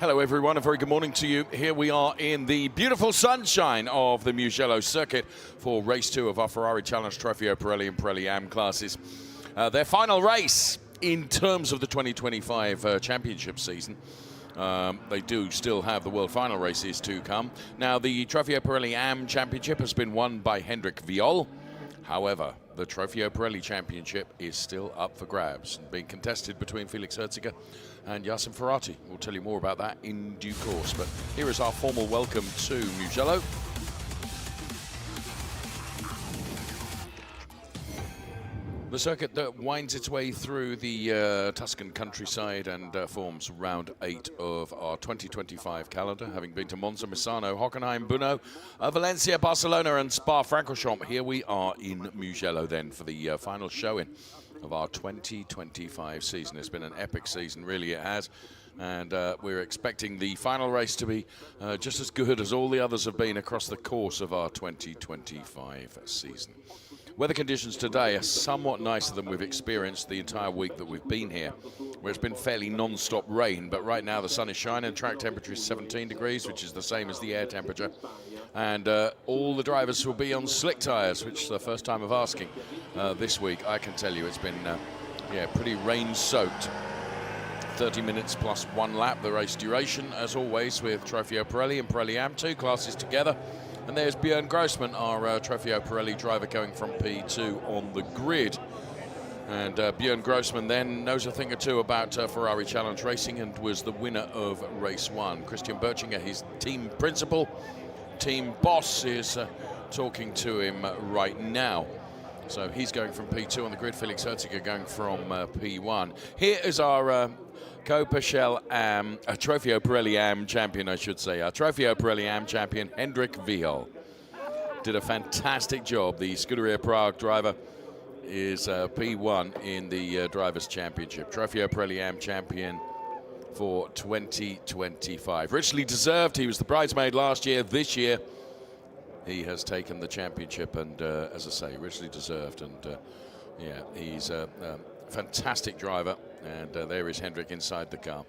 Hello everyone, a very good morning to you. Here we are in the beautiful sunshine of the Mugello Circuit for race 2 of our Ferrari Challenge Trofeo Pirelli and Pirelli AM classes. Their final race in terms of the 2025 championship season. They do still have the world final races to come. Now the Trofeo Pirelli AM championship has been won by Hendrik Viol. However, the Trofeo Pirelli Championship is still up for grabs, being contested between Felix Herziger and Yasin Ferrari. We'll tell you more about that in due course, but here is our formal welcome to Mugello. The circuit that winds its way through the Tuscan countryside and forms round 8 of our 2025 calendar, having been to Monza, Misano, Hockenheim, Brno, Valencia, Barcelona and Spa-Francorchamps. Here we are in Mugello then for the final showing of our 2025 season. It's been an epic season, really it has, and we're expecting the final race to be just as good as all the others have been across the course of our 2025 season. Weather conditions today are somewhat nicer than we've experienced the entire week that we've been here, where it's been fairly non-stop rain, but right now the sun is shining, track temperature is 17 degrees, which is the same as the air temperature, and all the drivers will be on slick tyres, which is the first time of asking this week. I can tell you it's been pretty rain-soaked. 30 minutes plus 1 lap, the race duration, as always, with Trofeo Pirelli and Pirelli AM, 2 classes together. And there's Björn Grossman, our Trofeo Pirelli driver, going from P2 on the grid. And Björn Grossman then knows a thing or two about Ferrari Challenge racing and was the winner of race 1. Christian Berchinger, his team principal, team boss, is talking to him right now. So he's going from P2 on the grid, Felix Herziger going from P1. Here is our Trofeo Pirelli AM champion, I should say. Our Trofeo Pirelli AM champion, Hendrik Viol. Did a fantastic job. The Scuderia Prague driver is P1 in the Drivers' Championship. Trofeo Pirelli AM champion for 2025. Richly deserved. He was the bridesmaid last year. This year, he has taken the championship, and as I say, richly deserved. And he's a fantastic driver. And there is Hendrik inside the car.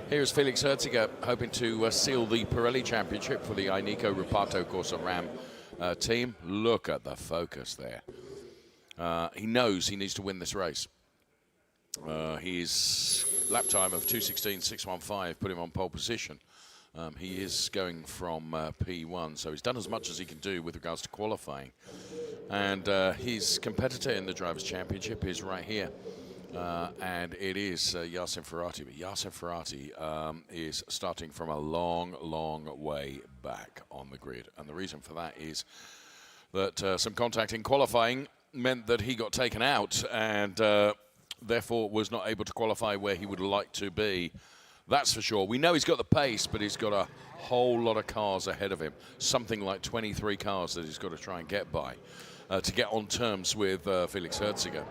Here's Felix Herziger hoping to seal the Pirelli Championship for the Ineco Reparto Corsa Ram team. Look at the focus there. He knows he needs to win this race. His lap time of 2:16.615 put him on pole position. He is going from P1, so he's done as much as he can do with regards to qualifying. And his competitor in the Drivers' Championship is right here. And it is Yasin Ferrari. But Yasin Ferrari is starting from a long, long way back on the grid. And the reason for that is that some contact in qualifying meant that he got taken out and therefore was not able to qualify where he would like to be. That's for sure. We know he's got the pace, but he's got a whole lot of cars ahead of him. Something like 23 cars that he's got to try and get by to get on terms with Felix Herziger.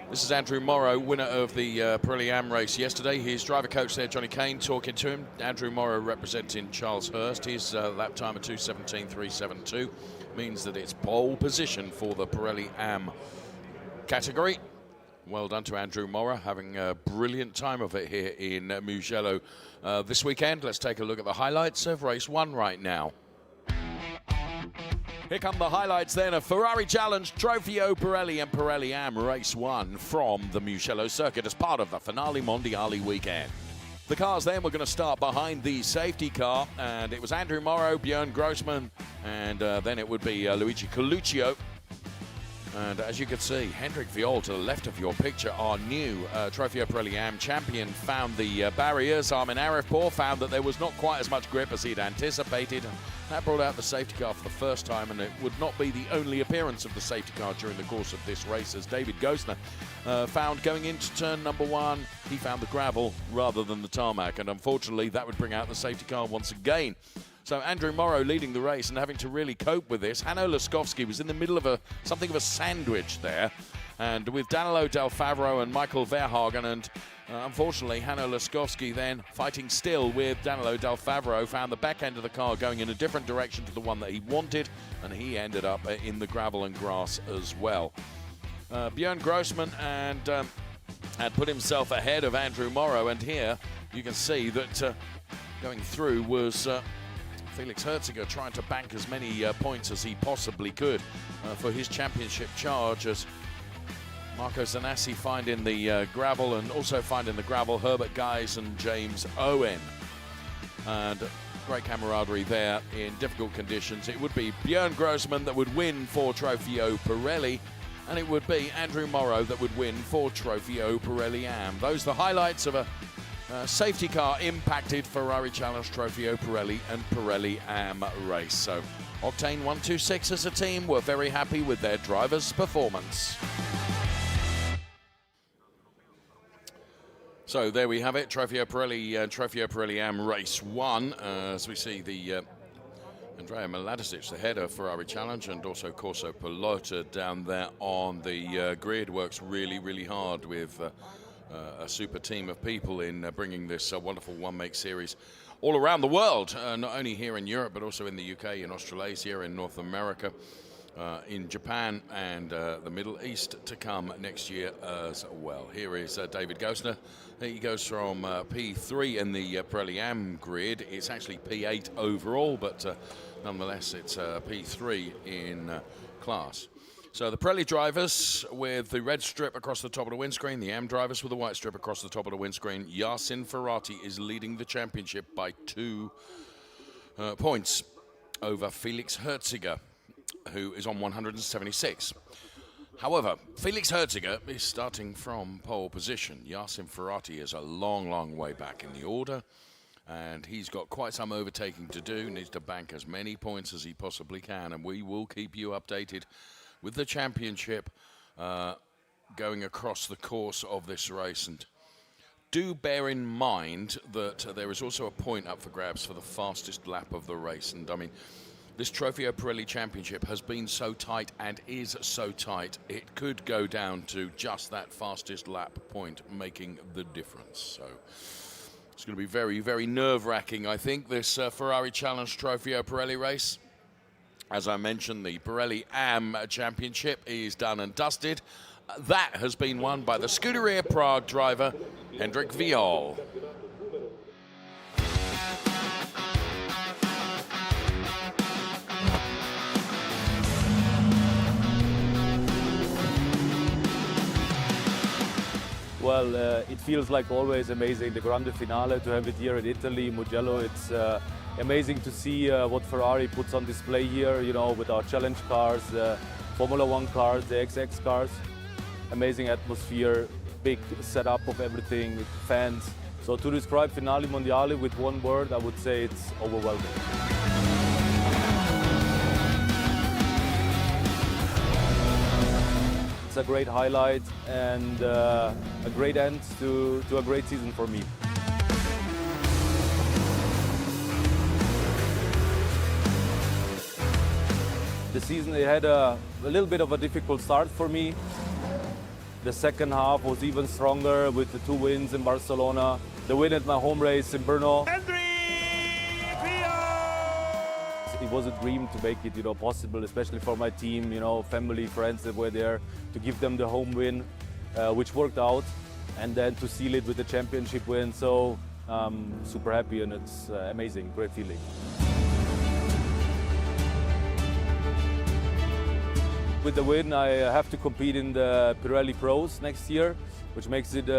This is Andrew Morrow, winner of the Pirelli AM race yesterday. His driver coach there, Johnny Kane, talking to him. Andrew Morrow representing Charles Hurst. His lap time of 2:17.372 means that it's pole position for the Pirelli AM category. Well done to Andrew Morrow, having a brilliant time of it here in Mugello this weekend. Let's take a look at the highlights of race 1 right now. Here come the highlights then of Ferrari Challenge, Trofeo Pirelli and Pirelli AM Race 1 from the Mugello Circuit as part of the Finali Mondiali weekend. The cars then were going to start behind the safety car, and it was Andrew Morrow, Björn Grossman, and then it would be Luigi Coluccio. And as you can see, Hendrik Viol to the left of your picture, our new Trofeo Pirelli AM champion, found the barriers. Armin Arifpour found that there was not quite as much grip as he'd anticipated. That brought out the safety car for the first time, and it would not be the only appearance of the safety car during the course of this race, as David Gosner found going into turn number 1, he found the gravel rather than the tarmac, and unfortunately that would bring out the safety car once again. So Andrew Morrow leading the race and having to really cope with this. Hanno Laskowski was in the middle of something of a sandwich there, and with Danilo Del Favro and Michael Verhagen, and unfortunately Hanno Laskowski then fighting still with Danilo Del Favro, found the back end of the car going in a different direction to the one that he wanted, and he ended up in the gravel and grass as well. Björn Grossman had put himself ahead of Andrew Morrow, and here you can see that going through was Felix Herziger trying to bank as many points as he possibly could for his championship charge, as Marco Zanassi finding the gravel, and also finding the gravel Herbert Guys and James Owen. And great camaraderie there in difficult conditions. It would be Björn Grossman that would win for Trofeo Pirelli, and it would be Andrew Morrow that would win for Trofeo Pirelli Am. Those are the highlights of a safety car impacted Ferrari Challenge Trofeo Pirelli and Pirelli Am race. So Octane 126 as a team were very happy with their drivers' performance. So there we have it, Trofeo Pirelli Am race 1, as we see the Andrea Miladisic, the head of Ferrari Challenge, and also Corso Pilota down there on the grid, works really, really hard with a super team of people in bringing this wonderful one-make series all around the world, not only here in Europe, but also in the UK, in Australasia, in North America, in Japan, and the Middle East to come next year as well. Here is David Gosner. He goes from P3 in the Pirelli Am grid. It's actually P8 overall, but nonetheless it's P3 in class. So the Pirelli drivers with the red strip across the top of the windscreen, the Am drivers with the white strip across the top of the windscreen. Yasin Ferrati is leading the championship by 2 points over Felix Herziger, who is on 176. However, Felix Herziger is starting from pole position. Yasin Ferrati is a long, long way back in the order, and he's got quite some overtaking to do, needs to bank as many points as he possibly can, and we will keep you updated with the championship going across the course of this race. And do bear in mind that there is also a point up for grabs for the fastest lap of the race. And I mean, this Trofeo Pirelli Championship has been so tight and is so tight, it could go down to just that fastest lap point making the difference. So it's going to be very, very nerve-wracking, I think, this Ferrari Challenge Trofeo Pirelli race. As I mentioned, the Pirelli Am Championship is done and dusted. That has been won by the Scuderia Prague driver, Hendrik Viol. Well, it feels like always amazing, the Grande Finale, to have it here in Italy, Mugello. It's amazing to see what Ferrari puts on display here, you know, with our challenge cars, Formula One cars, the XX cars. Amazing atmosphere, big setup of everything, with fans. So to describe Finali Mondiali with one word, I would say it's overwhelming. It's a great highlight and a great end to a great season for me. The season had a little bit of a difficult start for me. The second half was even stronger with the 2 wins in Barcelona, the win at my home race in Brno. It was a dream to make it, you know, possible, especially for my team, you know, family, friends that were there, to give them the home win, which worked out, and then to seal it with the championship win. So super happy, and it's amazing, great feeling. With the win, I have to compete in the Pirelli Pros next year, which makes it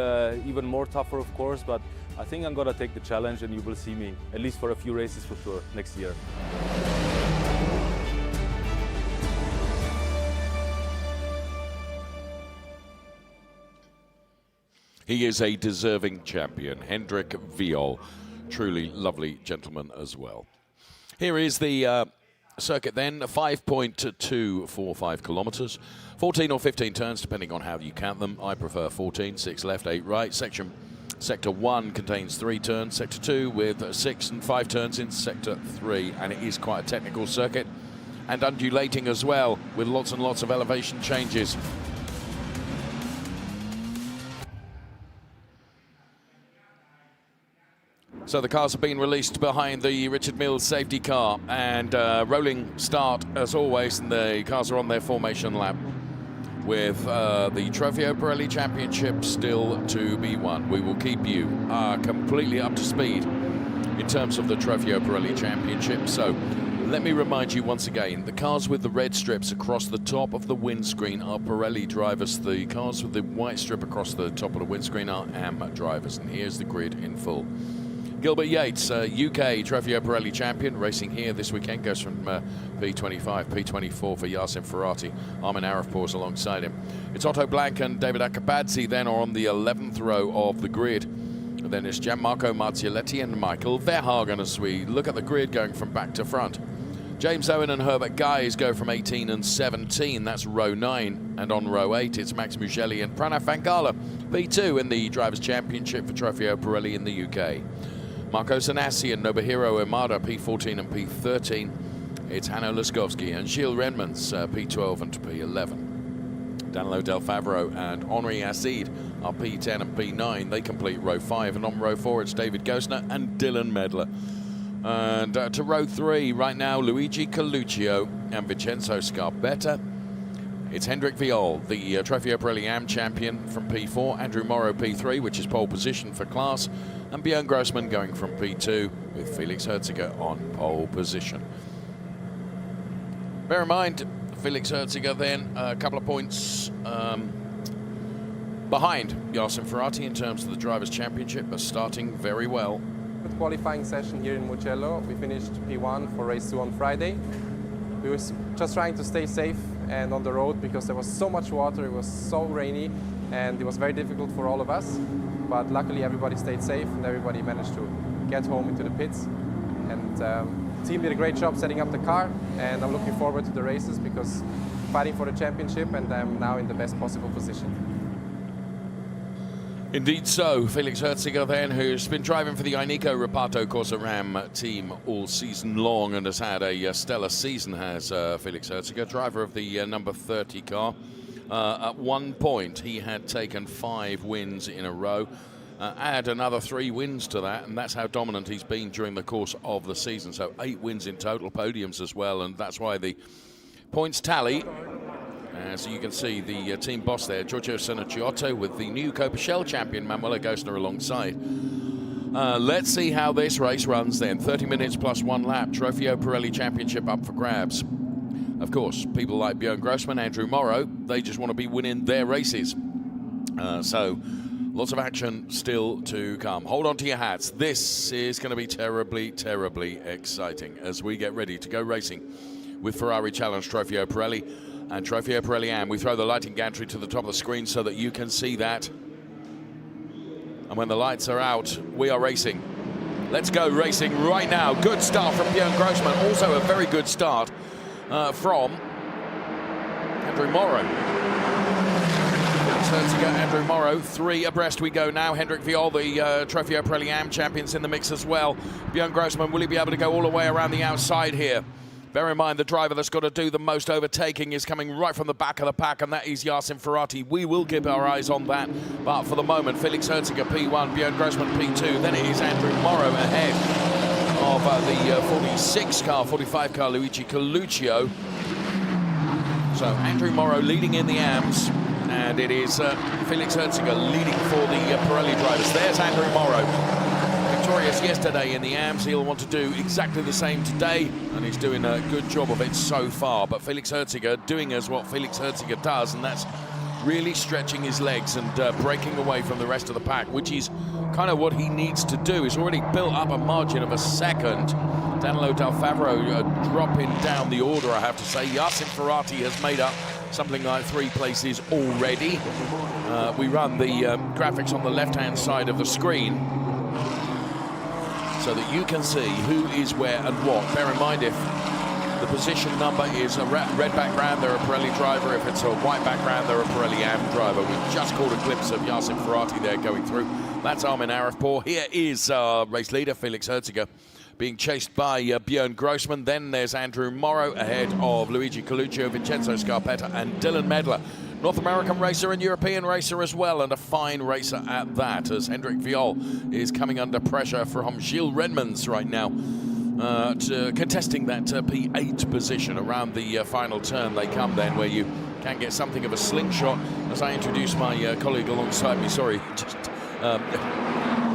even more tougher, of course, but I think I'm gonna take the challenge, and you will see me, at least for a few races for sure, next year. He is a deserving champion, Hendrik Viol. Truly lovely gentleman as well. Here is the circuit then, 5.245 kilometers, 14 or 15 turns depending on how you count them. I prefer 14, 6 left, 8 right. Sector 1 contains 3 turns, Sector 2 with 6 and 5 turns in Sector 3, and it is quite a technical circuit and undulating as well, with lots and lots of elevation changes. So the cars have been released behind the Richard Mills safety car, and rolling start as always, and the cars are on their formation lap. with the Trofeo Pirelli Championship still to be won. We will keep you completely up to speed in terms of the Trofeo Pirelli Championship. So let me remind you once again, the cars with the red strips across the top of the windscreen are Pirelli drivers. The cars with the white strip across the top of the windscreen are AM drivers. And here's the grid in full. Gilbert Yates, UK Trofeo Pirelli champion, racing here this weekend, goes from P25, P24 for Yassin Ferrati. Armin Arifpour's alongside him. It's Otto Blank and David Acabadzi then are on the 11th row of the grid. And then it's Gianmarco Marzioletti and Michael Verhagen as we look at the grid going from back to front. James Owen and Herbert Guys go from 18 and 17, that's row 9. And on row 8, it's Max Mugelli and Pranav Vangala, P2 in the Drivers' Championship for Trofeo Pirelli in the UK. Marco Zanassi and Nobuhiro Imada, P14 and P13. It's Hanno Laskovski and Gilles Redmonds, P12 and P11. Danilo Del Favaro and Henri Acid are P10 and P9. They complete row 5. And on row 4, it's David Gosner and Dylan Medler. And to row 3 right now, Luigi Coluccio and Vincenzo Scarpetta. It's Hendrik Viol, the Trofeo Pirelli AM champion from P4, Andrew Morrow P3, which is pole position for class, and Björn Grossman going from P2 with Felix Herziger on pole position. Bear in mind, Felix Herziger then a couple of points behind Yassin Ferrati in terms of the Drivers' Championship, but starting very well. Good qualifying session here in Mugello. We finished P1 for race 2 on Friday. We were just trying to stay safe and on the road because there was so much water, it was so rainy, and it was very difficult for all of us. But luckily everybody stayed safe and everybody managed to get home into the pits. And the team did a great job setting up the car, and I'm looking forward to the races because fighting for the championship, and I'm now in the best possible position. Indeed so. Felix Herziger then, who's been driving for the Ineco Reparto Corsa Ram team all season long and has had a stellar season, has Felix Herziger, driver of the number 30 car. At one point, he had taken 5 wins in a row. Add another 3 wins to that, and that's how dominant he's been during the course of the season. So 8 wins in total, podiums as well, and that's why the points tally. As you can see, the team boss there, Giorgio Senocchiotto, with the new Copa Shell champion, Manuela Gosner, alongside. Let's see how this race runs then. 30 minutes plus 1 lap, Trofeo Pirelli Championship up for grabs. Of course, people like Björn Grossman, Andrew Morrow, they just want to be winning their races. So, lots of action still to come. Hold on to your hats. This is going to be terribly, terribly exciting as we get ready to go racing with Ferrari Challenge Trofeo Pirelli and Trofeo Pirelli AM. We throw the lighting gantry to the top of the screen so that you can see that. And when the lights are out, we are racing. Let's go racing right now. Good start from Björn Grossman. Also a very good start from Andrew Morrow. Andrew Morrow, 3 abreast we go now. Hendrik Viol, the Trofeo Pirelli AM champions, in the mix as well. Björn Grossman, will he be able to go all the way around the outside here? Bear in mind, the driver that's got to do the most overtaking is coming right from the back of the pack, and that is Yassin Ferrati. We will keep our eyes on that. But for the moment, Felix Herziger, P1, Björn Grossman, P2. Then it is Andrew Morrow ahead of the 46 car, 45 car, Luigi Coluccio. So Andrew Morrow leading in the AMs, and it is Felix Herziger leading for the Pirelli drivers. There's Andrew Morrow. Victorious yesterday in the AMs. He'll want to do exactly the same today, and he's doing a good job of it so far. But Felix Herziger doing as what Felix Herziger does, and that's really stretching his legs and breaking away from the rest of the pack, which is kind of what he needs to do. He's already built up a margin of a second. Danilo Del Favaro dropping down the order, I have to say. Yassin Ferrati has made up something like 3 places already. We run the graphics on the left-hand side of the screen so that you can see who is where and what. Bear in mind, if the position number is a red background, they're a Pirelli driver. If it's a white background, they're a Pirelli AM driver. We just caught a glimpse of Yassin Ferrati there going through. That's Armin Arifpour. Here is race leader Felix Herziger being chased by Björn Grossman. Then there's Andrew Morrow ahead of Luigi Coluccio, Vincenzo Scarpetta and Dylan Medler. North American racer and European racer as well, and a fine racer at that, as Hendrik Viol is coming under pressure from Gilles Redmonds right now, contesting that P8 position. Around the final turn they come then, where you can get something of a slingshot. As I introduce my colleague alongside me, sorry, just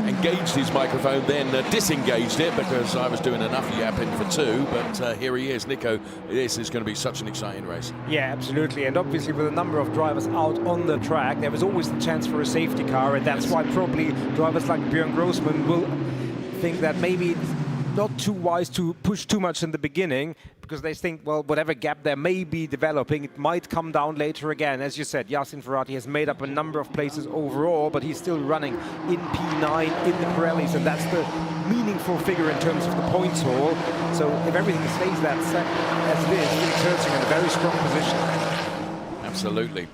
engaged his microphone, then disengaged it because I was doing enough yapping for two, but here he is. Nico, this is going to be such an exciting race. Yeah, absolutely, and obviously with a number of drivers out on the track, there was always the chance for a safety car, and that's why probably drivers like Björn Grossman will think that maybe it's not too wise to push too much in the beginning, because they think, well, whatever gap there may be developing, it might come down later again. As you said, Yassin Ferrati has made up a number of places overall, but he's still running in P9 in the Pirellis, and that's the meaningful figure in terms of the points haul. So if everything stays that as it is, Felix Herzing in a very strong position. Absolutely.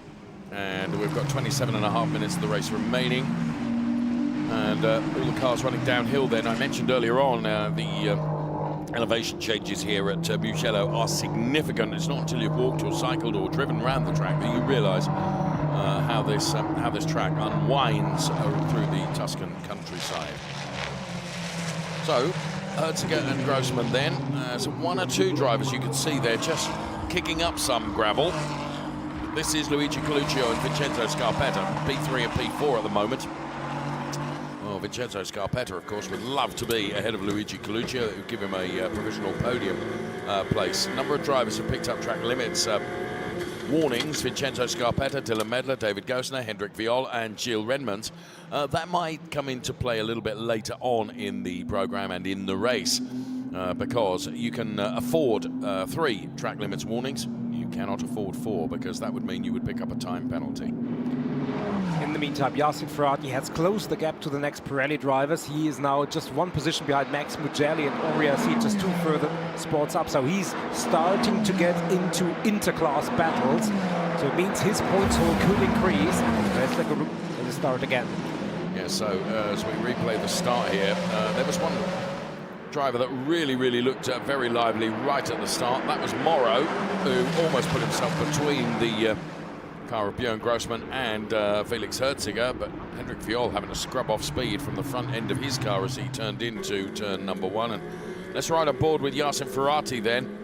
And we've got 27.5 minutes of the race remaining. And all the cars running downhill then. I mentioned earlier on the elevation changes here at Mugello are significant. It's not until you've walked or cycled or driven around the track that you realise how this track unwinds through the Tuscan countryside. So, Herziger and Grossman then. So one or two drivers you can see there just kicking up some gravel. This is Luigi Coluccio and Vincenzo Scarpetta, P3 and P4 at the moment. Well, Vincenzo Scarpetta, of course, would love to be ahead of Luigi Coluccio. That would give him a provisional podium place. A number of drivers have picked up track limits warnings. Vincenzo Scarpetta, Dylan Medler, David Gosner, Hendrik Viol and Gilles Renmans. That might come into play a little bit later on in the program and in the race because you can afford 3 track limits warnings. You cannot afford 4 because that would mean you would pick up a time penalty. In the meantime, Yassin Ferrati has closed the gap to the next Pirelli drivers. He is now just 1 position behind Max Mugelli and Henri Assi, just 2 further spots up. So he's starting to get into interclass battles. So it means his points haul could increase. Let's take a start again. Yeah, so as we replay the start here, there was one driver that really looked very lively right at the start. That was Morrow, who almost put himself between the car of Björn Grossman and Felix Herziger, but Hendrik Viol having to scrub off speed from the front end of his car as he turned into turn number 1. And let's ride aboard with Yassin Ferrati then,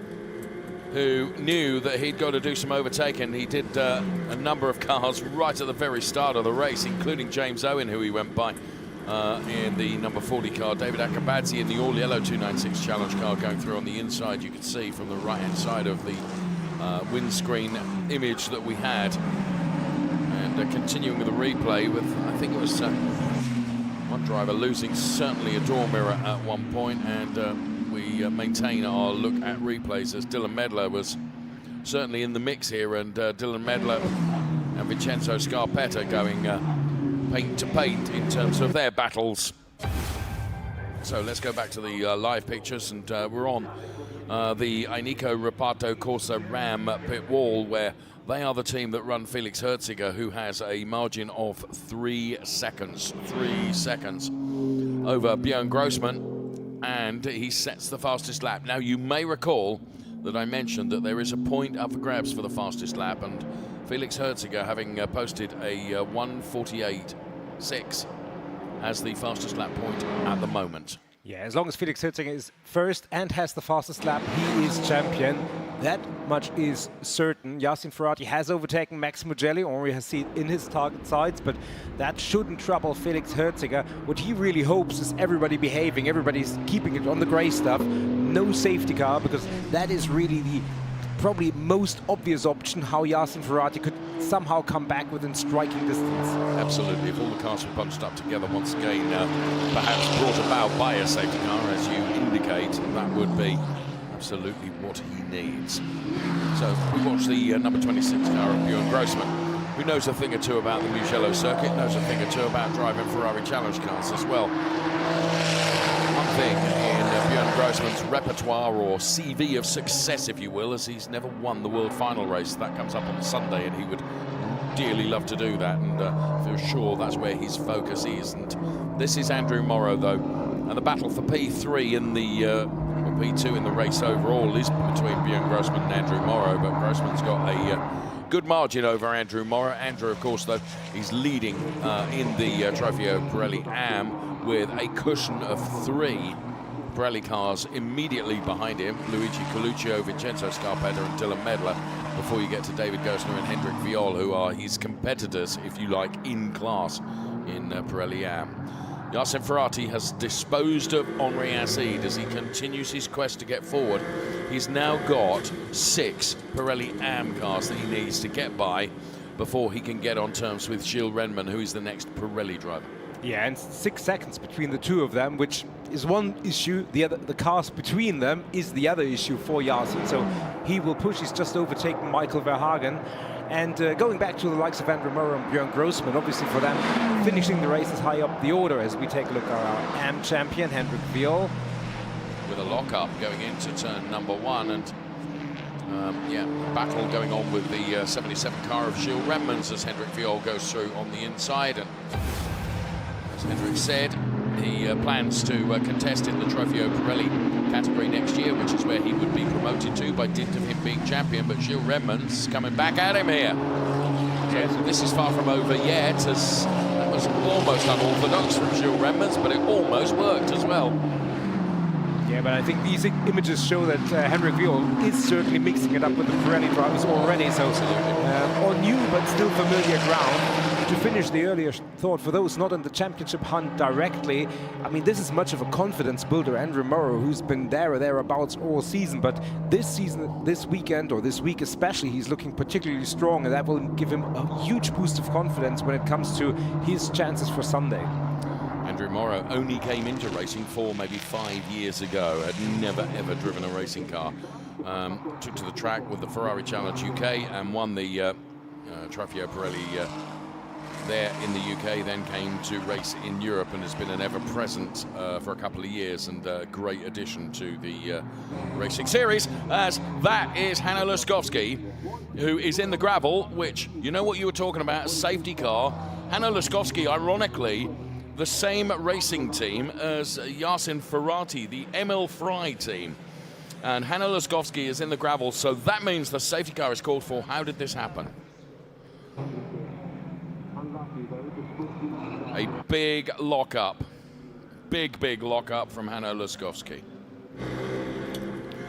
who knew that he'd got to do some overtaking. He did a number of cars right at the very start of the race, including James Owen, who he went by in the number 40 car. David Akabadze in the all-yellow 296 Challenge car going through on the inside. You could see from the right-hand side of the windscreen image that we had, and continuing with the replay with, I think it was one driver losing certainly a door mirror at one point, and we maintain our look at replays as Dylan Medler was certainly in the mix here, and Dylan Medler and Vincenzo Scarpetta going paint to paint in terms of their battles. So let's go back to the live pictures, and we're on the Inico Reparto Corsa Ram pit wall, where they are the team that run Felix Herziger, who has a margin of 3 seconds. 3 seconds over Björn Grossman, and he sets the fastest lap. Now, you may recall that I mentioned that there is a point up for grabs for the fastest lap, and Felix Herziger, having posted a 1:48.6 as the fastest lap point at the moment. Yeah, as long as Felix Herziger is first and has the fastest lap, he is champion. That much is certain. Yassin Ferrati has overtaken Max Mugelli, Henri Assi in his target sides, but that shouldn't trouble Felix Herziger. What he really hopes is everybody behaving, everybody's keeping it on the grey stuff, no safety car, because that is really the probably most obvious option how Yassin Ferrati could somehow come back within striking distance. Absolutely, if all the cars were bunched up together once again, perhaps brought about by a safety car, as you indicate, that would be absolutely what he needs. So we watch the number 26 car of Björn Grossman, who knows a thing or two about the Mugello circuit, knows a thing or two about driving Ferrari Challenge cars as well. One thing in Björn Grossman's repertoire, or CV of success, if you will, as he's never won the World Final race. That comes up on Sunday, and he would dearly love to do that, and feel sure that's where his focus is. And this is Andrew Morrow, though, and the battle for P3 in the or P2 in the race overall is between Björn Grossman and Andrew Morrow, but Grossman's got a good margin over Andrew Morrow. Andrew, of course, though, is leading in the Trofeo Pirelli Am with a cushion of 3 Pirelli cars immediately behind him, Luigi Coluccio, Vincenzo Scarpetta and Dylan Medler, before you get to David Gosner and Hendrik Viol, who are his competitors, if you like, in class in Pirelli Am. Yassin Ferrati has disposed of Henri Acid as he continues his quest to get forward. He's now got 6 Pirelli Am cars that he needs to get by before he can get on terms with Gilles Renman, who is the next Pirelli driver. Yeah, and 6 seconds between the two of them, which is one issue. The cars between them is the other issue for Yassin. So he will push. He's just overtaken Michael Verhagen. And going back to the likes of Andrew Murray and Björn Grossman, obviously for them, finishing the races high up the order as we take a look at our AM champion, Hendrik Viol. With a lock-up going into turn number 1, and yeah, battle going on with the 77 car of Gilles Renmans as Hendrik Viol goes through on the inside. And as Hendrik said, he plans to contest in the Trofeo Pirelli category next year, which is where he would be promoted to by dint of him being champion. But Gilles Renmans coming back at him here. So this is far from over yet, as that was almost unorthodox from Gilles Renmans, but it almost worked as well. Yeah, but I think these images show that Hendrik Viol is certainly mixing it up with the Pirelli drivers already. So on new but still familiar ground. To finish the earlier thought, for those not in the championship hunt directly, I mean, this is much of a confidence builder. Andrew Murrow, who's been there or thereabouts all season, but this season, this weekend, or this week especially, he's looking particularly strong, and that will give him a huge boost of confidence when it comes to his chances for Sunday. Andrew Morrow only came into racing 4, maybe 5 years ago, had never ever driven a racing car. Took to the track with the Ferrari Challenge UK and won the Trofeo Pirelli there in the UK, then came to race in Europe and has been an ever-present for a couple of years, and a great addition to the racing series, as that is Hanno Laskovski, who is in the gravel, which, you know what you were talking about, a safety car. Hanno Laskovski, ironically, the same racing team as Yassin Ferrati, the Emil Frey team. And Hanno Laskovski is in the gravel, so that means the safety car is called for. How did this happen? A big lock-up. Big lock-up from Hanno Laskovski.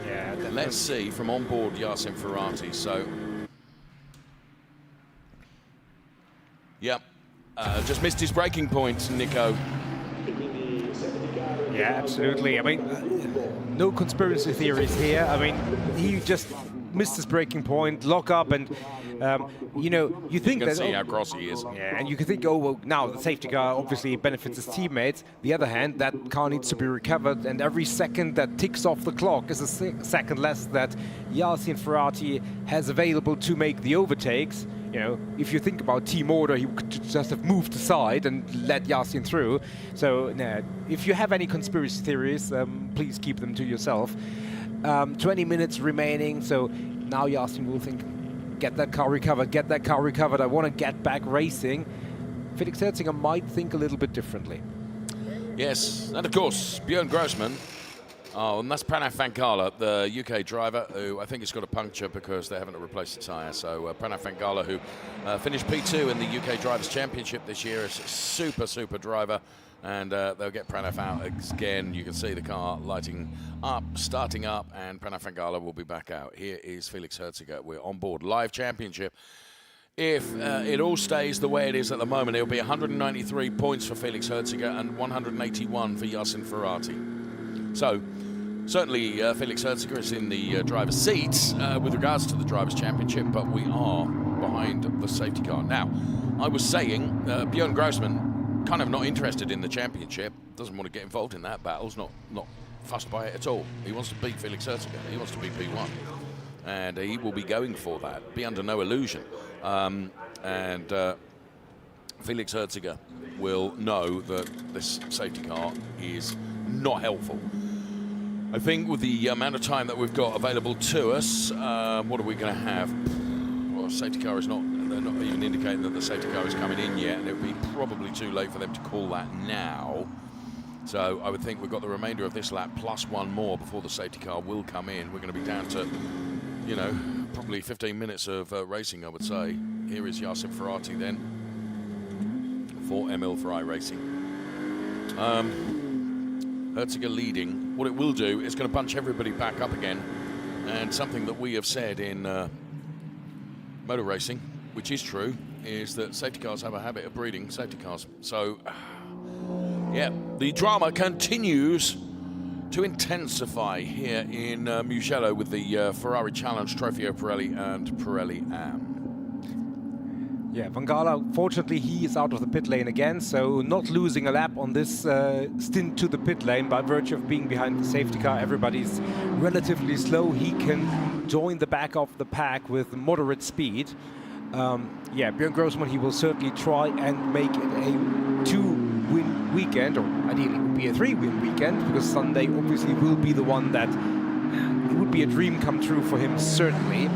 Yeah, let's see from onboard Yassin Ferrati. So, yep, just missed his braking point, Nico. Yeah, absolutely. I mean, no conspiracy theories here. I mean, he just missed his braking point, lock up, and you know, you think you can that see how cross he is. Yeah, and you can think, oh well, now the safety car obviously benefits his teammates. The other hand, that car needs to be recovered, and every second that ticks off the clock is a second less that Yassin Ferrati has available to make the overtakes. You know, if you think about team order, he could just have moved aside and let Yassin through. So, if you have any conspiracy theories, please keep them to yourself. 20 minutes remaining, so now Yassin will think, get that car recovered, I want to get back racing. Felix Herzinger might think a little bit differently. Yes, and of course, Björn Grossman. Oh, and that's Pranav Vankala, the UK driver, who I think has got a puncture because they're having to replace the tyre. So Pranav Vankala, who finished P2 in the UK Drivers' Championship this year, is a super driver. And they'll get Pranav out again. You can see the car lighting up, starting up, and Pranav Vankala will be back out. Here is Felix Herziger. We're on board live championship. If it all stays the way it is at the moment, it'll be 193 points for Felix Herziger and 181 for Yassin Ferrati. So, certainly Felix Herziger is in the driver's seats with regards to the Drivers' Championship, but we are behind the safety car. Now, I was saying Björn Grossman, kind of not interested in the championship, doesn't want to get involved in that battle, not fussed by it at all. He wants to beat Felix Herziger, he wants to be P1, and he will be going for that, be under no illusion. Felix Herziger will know that this safety car is not helpful. I think with the amount of time that we've got available to us, what are we going to have? Well, safety car is not, they're not even indicating that the safety car is coming in yet, and it would be probably too late for them to call that now. So I would think we've got the remainder of this lap plus one more before the safety car will come in. We're going to be down to, you know, probably 15 minutes of racing, I would say. Here is Yassin Ferrati then for Emil Frey Racing. Herziger leading, what it will do is going to bunch everybody back up again. And something that we have said in motor racing, which is true, is that safety cars have a habit of breeding safety cars. So, yeah, the drama continues to intensify here in Mugello with the Ferrari Challenge, Trofeo Pirelli and Pirelli Am. Yeah, Van Gala, fortunately, he is out of the pit lane again, so not losing a lap on this stint to the pit lane by virtue of being behind the safety car. Everybody's relatively slow. He can join the back of the pack with moderate speed. Yeah, Björn Grossman, he will certainly try and make it a 2-win weekend, or ideally it would be a 3-win weekend, because Sunday obviously will be the one that it would be a dream come true for him, certainly.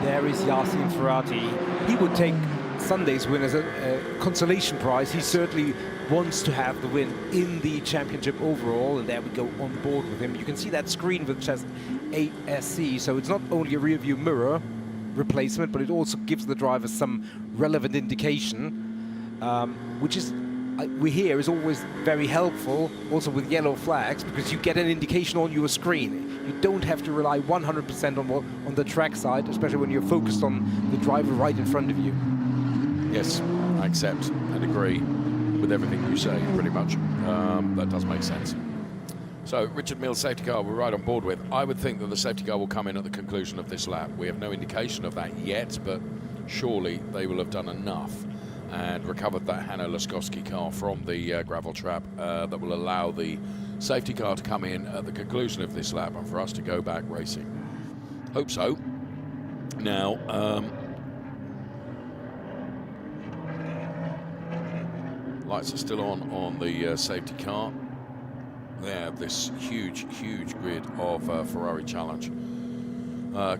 There is Yasin Ferrati. He would take Sunday's win as a consolation prize. He certainly wants to have the win in the championship overall, and there we go on board with him. You can see that screen which says ASC, so it's not only a rear view mirror replacement, but it also gives the drivers some relevant indication, which is, we hear, is always very helpful, also with yellow flags, because you get an indication on your screen. You don't have to rely 100% on the track side, especially when you're focused on the driver right in front of you. Yes, I accept and agree with everything you say, pretty much. That does make sense. So, Richard Mills' safety car we're right on board with. I would think that the safety car will come in at the conclusion of this lap. We have no indication of that yet, but surely they will have done enough and recovered that Hanno Laskowski car from the gravel trap that will allow the safety car to come in at the conclusion of this lap and for us to go back racing. Hope so. Now, lights are still on the safety car. They have this huge grid of Ferrari Challenge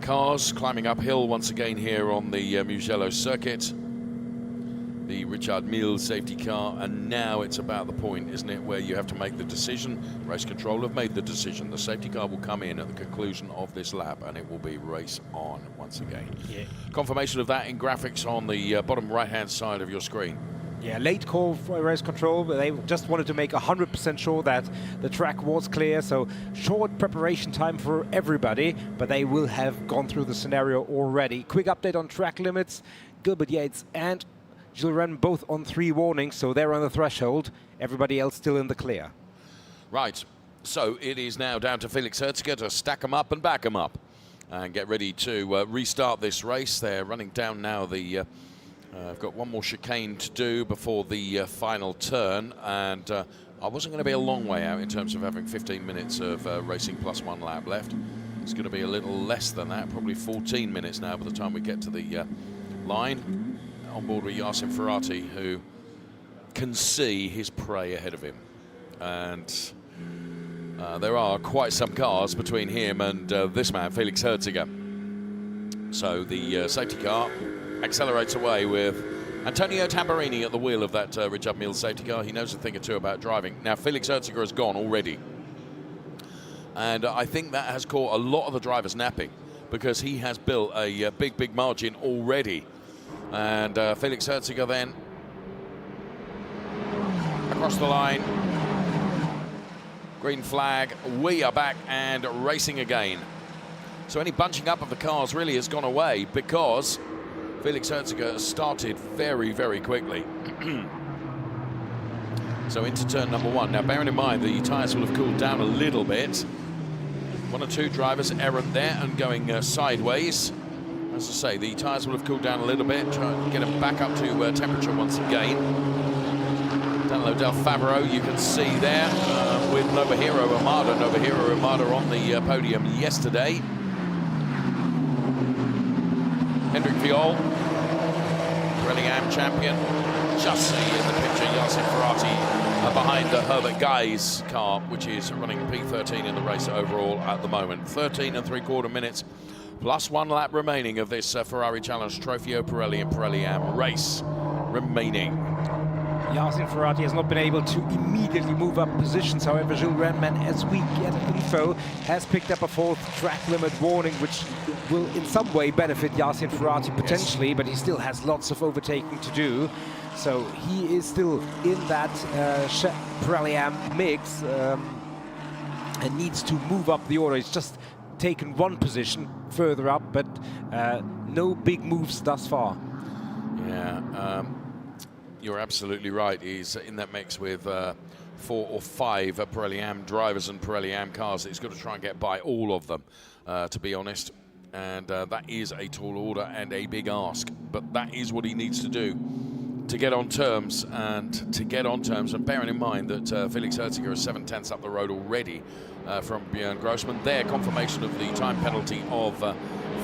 cars climbing uphill once again here on the Mugello Circuit. The Richard Mills safety car, and now it's about the point, isn't it, where you have to make the decision. Race control have made the decision. The safety car will come in at the conclusion of this lap, and it will be race on once again. Yeah. Confirmation of that in graphics on the bottom right-hand side of your screen. Yeah, late call for race control, but they just wanted to make 100% sure that the track was clear, so short preparation time for everybody, but they will have gone through the scenario already. Quick update on track limits. Gilbert Yates and Gilles Rennes both on 3 warnings, so they're on the threshold. Everybody else still in the clear. Right, so it is now down to Felix Herziger to stack them up and back them up and get ready to restart this race. They're running down now the... I've got one more chicane to do before the final turn, and I wasn't going to be a long way out in terms of having 15 minutes of racing plus 1 lap left. It's going to be a little less than that, probably 14 minutes now by the time we get to the line. On board with Yasin Ferrati, who can see his prey ahead of him. And there are quite some cars between him and this man, Felix Herziger. So the safety car accelerates away with Antonio Tamburini at the wheel of that Richard Mills safety car. He knows a thing or two about driving. Now, Felix Herziger has gone already. And I think that has caught a lot of the drivers napping, because he has built a big margin already. And Felix Herziger then across the line. Green flag, we are back and racing again. So any bunching up of the cars really has gone away, because Felix Herziger started very quickly. So into turn number 1. Now, bearing in mind the tyres will have cooled down a little bit. 1 or 2 drivers errant there and going sideways. As I say, the tyres will have cooled down a little bit. Try and get them back up to temperature once again. Down low Del Favreau, you can see there with Nobuhiro Amada on the podium yesterday. Hendrik Viol, Pirelli Am champion. Just see in the picture Yasin Ferrati behind Herbert Guy's car, which is running P13 in the race overall at the moment. 13 3/4 minutes. Plus 1 lap remaining of this Ferrari Challenge Trofeo Pirelli and Pirelli Am race remaining. Yasin Ferrari has not been able to immediately move up positions. However, Gilles Renman, as we get info, has picked up a 4th track limit warning, which will in some way benefit Yasin Ferrari potentially, but he still has lots of overtaking to do. So he is still in that Pirelli AM mix and needs to move up the order. He's just taken 1 position further up, but no big moves thus far. Yeah, you're absolutely right. He's in that mix with 4 or 5 Pirelli AM drivers and Pirelli AM cars. He's got to try and get by all of them, to be honest. And that is a tall order and a big ask. But that is what he needs to do to get on terms. And bearing in mind that Felix Herziger is 7/10 up the road already from Björn Grossman. There, confirmation of the time penalty of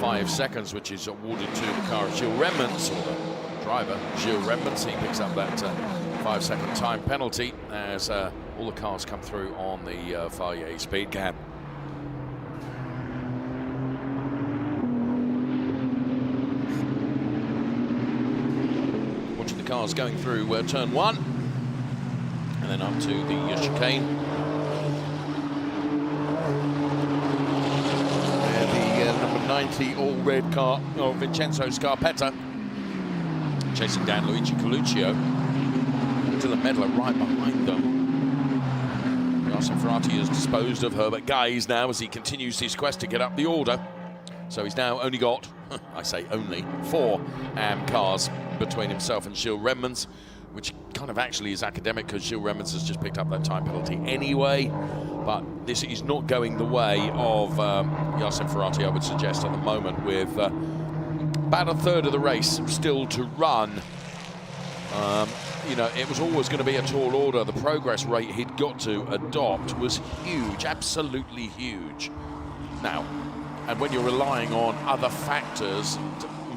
5 seconds, which is awarded to the car of Gilles Renmans, or the driver, Gilles Renmans. He picks up that 5-second time penalty as all the cars come through on the Farrier speed gap. Watching the cars going through turn 1 and then up to the chicane. Number 90 all-red car of Vincenzo Scarpetta chasing down Luigi Coluccio. Dylan Medler right behind them. Yasin Ferrari has disposed of Herbert Guys now as he continues his quest to get up the order. So he's now only got, I say only, 4 AM cars between himself and Gilles Renmans, which kind of actually is academic because Gilles Renmans has just picked up that time penalty anyway. But this is not going the way of Yasin Ferrari, I would suggest, at the moment, with about a third of the race still to run. You know, it was always going to be a tall order. The progress rate he'd got to adopt was huge, absolutely huge. Now, and when you're relying on other factors,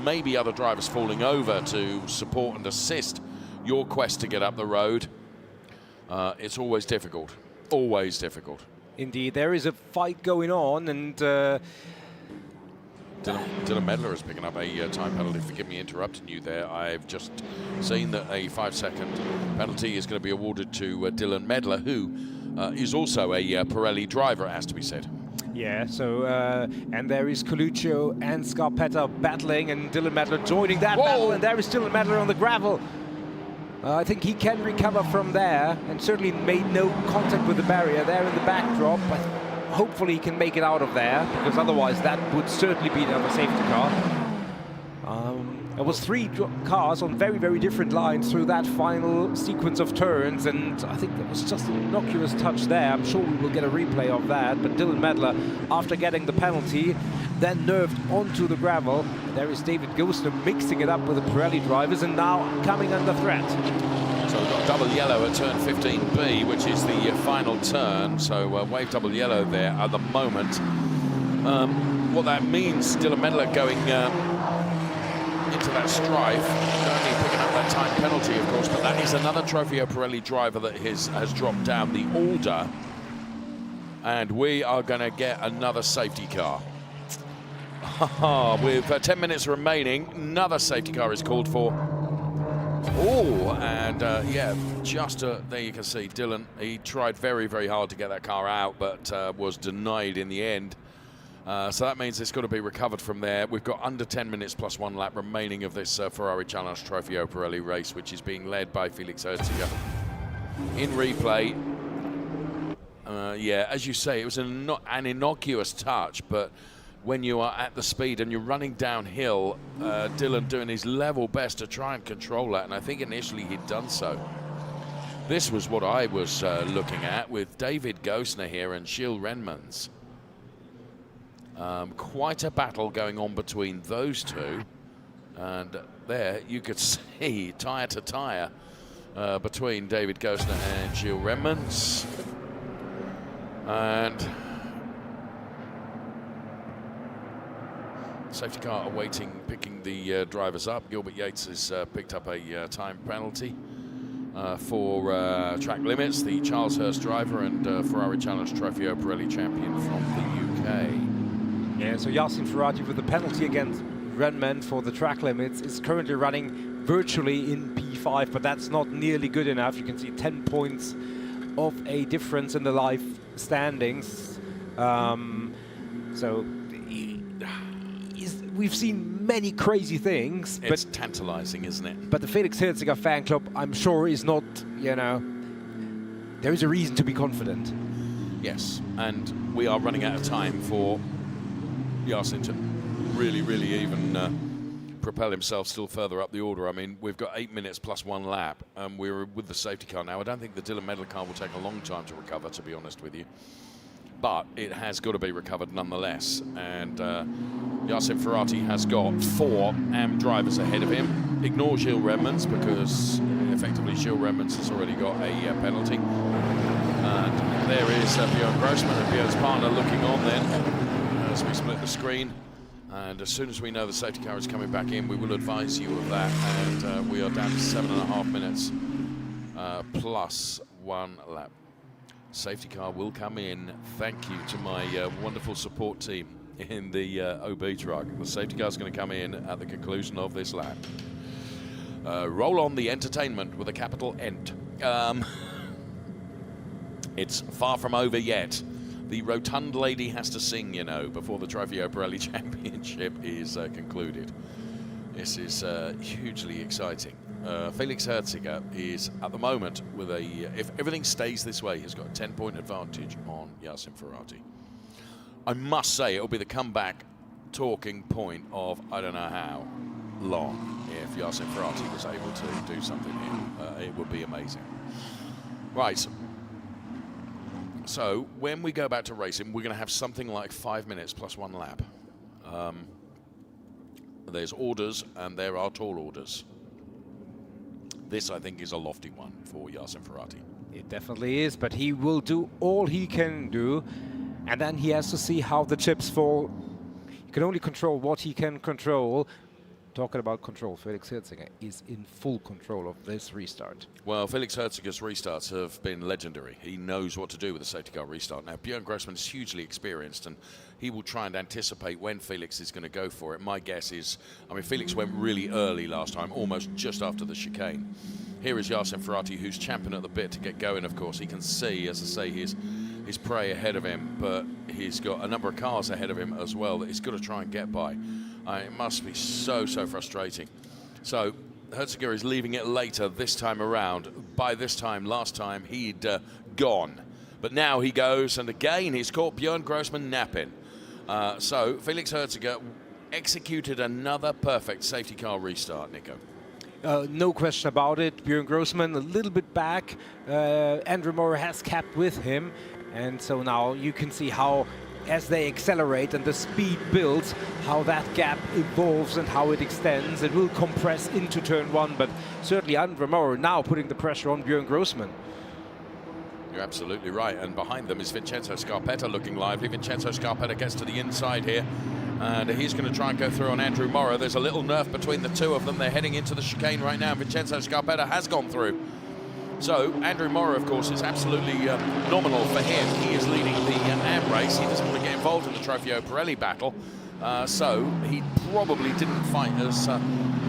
maybe other drivers falling over to support and assist your quest to get up the road, it's always difficult. Always difficult. Indeed, there is a fight going on, and Dylan Medler is picking up a time penalty. Forgive me interrupting you there. I've just seen that a 5-second penalty is going to be awarded to Dylan Medler, who is also a Pirelli driver, it has to be said. yeah, so, and there is Coluccio and Scarpetta battling, and Dylan Medler joining that battle, and there is Dylan Medler on the gravel. I think he can recover from there, and certainly made no contact with the barrier there in the backdrop. But hopefully he can make it out of there, because otherwise that would certainly be another safety car. There was 3 cars on very, very different lines through that final sequence of turns, and I think there was just an innocuous touch there. I'm sure we will get a replay of that, but Dylan Medler, after getting the penalty, then nerved onto the gravel. There is David Gosner mixing it up with the Pirelli drivers, and now coming under threat. So we've got double yellow at turn 15B, which is the final turn. So wave double yellow there at the moment. What that means, Dylan Medler going into that strife, only picking up that time penalty, of course, but that is another Trofeo Pirelli driver that has dropped down the order. And we are going to get another safety car. With 10 minutes remaining, another safety car is called for. Oh, and yeah, just there you can see Dylan. He tried very, very hard to get that car out, but was denied in the end. So that means it's got to be recovered from there. We've got under 10 minutes plus 1 lap remaining of this Ferrari Challenge Trofeo Pirelli race, which is being led by Felix Herziger. In replay, yeah, as you say, it was an innocuous touch, but when you are at the speed and you're running downhill, Dylan doing his level best to try and control that, and I think initially he'd done so. This was what I was looking at with David Gosner here and Gilles Renmans. Quite a battle going on between those two, and there you could see tyre to tyre between David Gosner and Gilles Renmans. And safety car awaiting, picking the drivers up. Gilbert Yates has picked up a time penalty for track limits. The Charles Hurst driver and Ferrari Challenge Trofeo Pirelli champion from the UK. Yeah, so Yasin Ferrari with the penalty against Renman for the track limits is currently running virtually in P5, but that's not nearly good enough. You can see 10 points of a difference in the live standings. So we've seen many crazy things. It's tantalizing, isn't it? But the Felix Herziger fan club, I'm sure, is not, you know, there is a reason to be confident. Yes, and we are running out of time for Yasin to really, really even propel himself still further up the order. I mean, we've got 8 minutes plus 1 lap, and we're with the safety car now. I don't think the Dylan Medal car will take a long time to recover, to be honest with you. But it has got to be recovered nonetheless. And Yasin Ferrati has got 4 AM drivers ahead of him. Ignore Gilles Redmonds, because effectively Gilles Redmonds has already got a penalty. And there is Björn Grossman and Björn's partner looking on then as we split the screen. And as soon as we know the safety car is coming back in, we will advise you of that. And we are down to 7.5 minutes plus 1 lap. Safety car will come in. Thank you to my wonderful support team in the OB truck. The safety car is going to come in at the conclusion of this lap. Roll on the entertainment with a capital ENT. It's far from over yet. The rotund lady has to sing, you know, before the Trofeo Pirelli Championship is concluded. This is hugely exciting. Felix Herziger is at the moment with a, if everything stays this way, he's got a 10-point advantage on Yasin Ferrati. I must say it'll be the comeback talking point of I don't know how long. If Yasin Ferrati was able to do something here, it would be amazing. Right. So when we go back to racing, we're going to have something like 5 minutes plus 1 lap. There's orders and there are tall orders. This, I think, is a lofty one for Yasin Ferrati. It definitely is, but he will do all he can do, and then he has to see how the chips fall. He can only control what he can control. Talking about control, Felix Herziger is in full control of this restart. Well, Felix Herziger's restarts have been legendary. He knows what to do with a safety car restart. Now, Björn Grossman is hugely experienced, and he will try and anticipate when Felix is going to go for it. My guess is, I mean, Felix went really early last time, almost just after the chicane. Here is Yasin Ferrati, who's champing at the bit to get going, of course. He can see, as I say, his prey ahead of him, but he's got a number of cars ahead of him as well that he's got to try and get by. It must be so frustrating. So Herziger is leaving it later this time around. By this time, last time, he'd gone. But now he goes, and again, he's caught Björn Grossman napping. So Felix Herziger executed another perfect safety car restart, Nico. No question about it. Björn Grossman a little bit back. Andrew Moore has kept with him. And so now you can see how, as they accelerate and the speed builds, how that gap evolves and how it extends. It will compress into turn 1, but certainly Andrew Moore now putting the pressure on Björn Grossman. You're absolutely right. And behind them is Vincenzo Scarpetta looking lively. Vincenzo Scarpetta gets to the inside here, and he's going to try and go through on Andrew Morrow. There's a little nerf between the two of them. They're heading into the chicane right now. Vincenzo Scarpetta has gone through. So Andrew Morrow, of course, is absolutely nominal for him. He is leading the AM race. He doesn't want to get involved in the Trofeo Pirelli battle. So he probably didn't fight as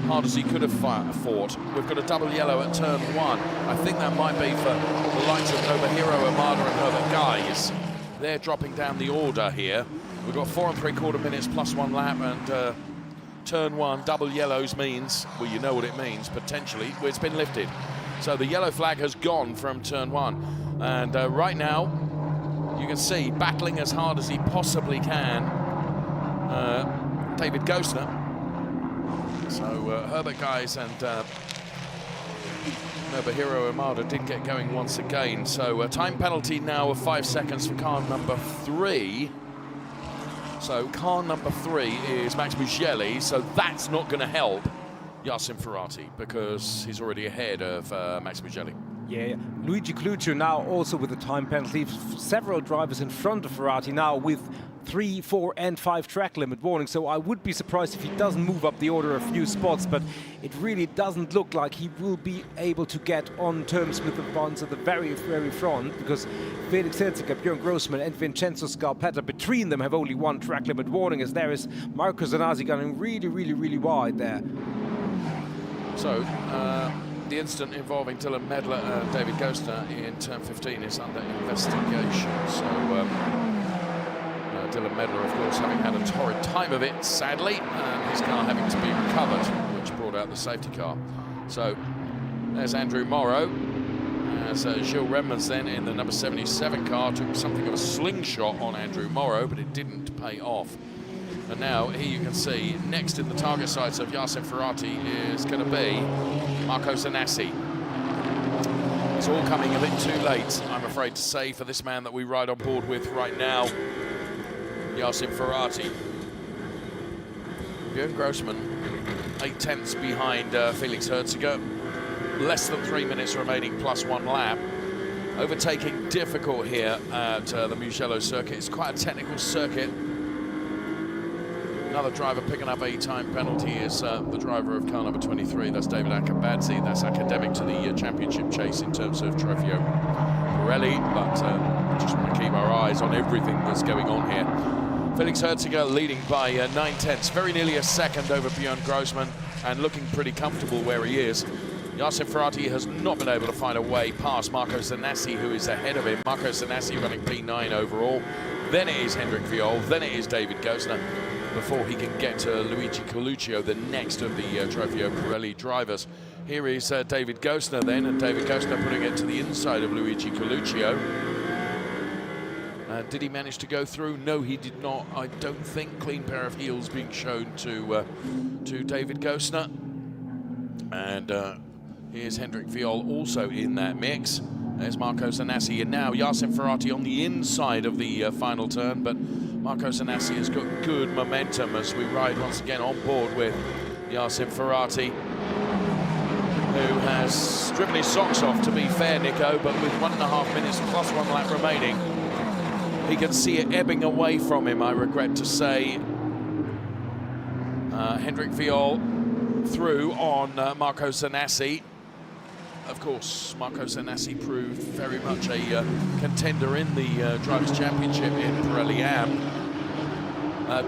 hard as he could have fought. We've got a double yellow at turn 1. I think that might be for the likes of Nobuhiro Amada and Herbert Guys. They're dropping down the order here. We've got 4 3/4 minutes plus 1 lap, and turn 1 double yellows means, well, you know what it means, potentially, it's been lifted. So the yellow flag has gone from turn 1. And right now, you can see, battling as hard as he possibly can, David Gostner. So Herbert Guys and Nobuhiro Amada did get going once again. So a time penalty now of 5 seconds for car number 3. So car number 3 is Max Mugello, so that's not going to help Yasin Ferrati, because he's already ahead of Max Mugello. Yeah, Luigi Cluccio now also with a time penalty. Several drivers in front of Ferrati now with 3, 4 and 5 track limit warning. So I would be surprised if he doesn't move up the order a few spots, but it really doesn't look like he will be able to get on terms with the ones at the very front, because Felix Herziger, Björn Grossman and Vincenzo Scarpetta, between them, have only 1 track limit warning, as there is Marco Zanazzi going really wide there. So, the incident involving Dylan Medler and David Gostner in turn 15 is under investigation. So, Dylan Medler, of course, having had a torrid time of it, sadly, and his car having to be recovered, which brought out the safety car. So, there's Andrew Morrow, as Gilles Redmans then in the number 77 car took something of a slingshot on Andrew Morrow, but it didn't pay off. And now, here you can see, next in the target sights of Yassin Ferrati is going to be Marco Zanassi. It's all coming a bit too late, I'm afraid to say, for this man that we ride on board with right now, Yassin Ferrati. Björn Grossman, 8/10 behind Felix Herziger. Less than 3 minutes remaining, plus 1 lap. Overtaking difficult here at the Mugello Circuit. It's quite a technical circuit. Another driver picking up a time penalty is the driver of car number 23. That's David Akabadze. That's academic to the championship chase in terms of Trofeo Pirelli. But just want to keep our eyes on everything that's going on here. Felix Herziger leading by 9/10, very nearly a second over Björn Grossman, and looking pretty comfortable where he is. Yassin Ferrati has not been able to find a way past Marco Zanassi, who is ahead of him. Marco Zanassi running P9 overall. Then it is Hendrik Viol. Then it is David Gostner, before he can get to Luigi Coluccio, the next of the Trofeo Pirelli drivers. Here is David Gostner then, and David Gostner putting it to the inside of Luigi Coluccio. Did he manage to go through? No, he did not. I don't think. Clean pair of heels being shown to David Gostner. And here's Hendrik Viol also in that mix. There's Marco Zanassi, and now Yassin Ferrati on the inside of the final turn, but Marco Zanassi has got good momentum as we ride once again on board with Yassin Ferrati, who has driven his socks off, to be fair, Nico, but with 1.5 minutes plus 1 lap remaining, he can see it ebbing away from him, I regret to say. Hendrik Viol through on Marco Zanassi. Of course, Marco Zanassi proved very much a contender in the Drivers' Championship in Pirelli Am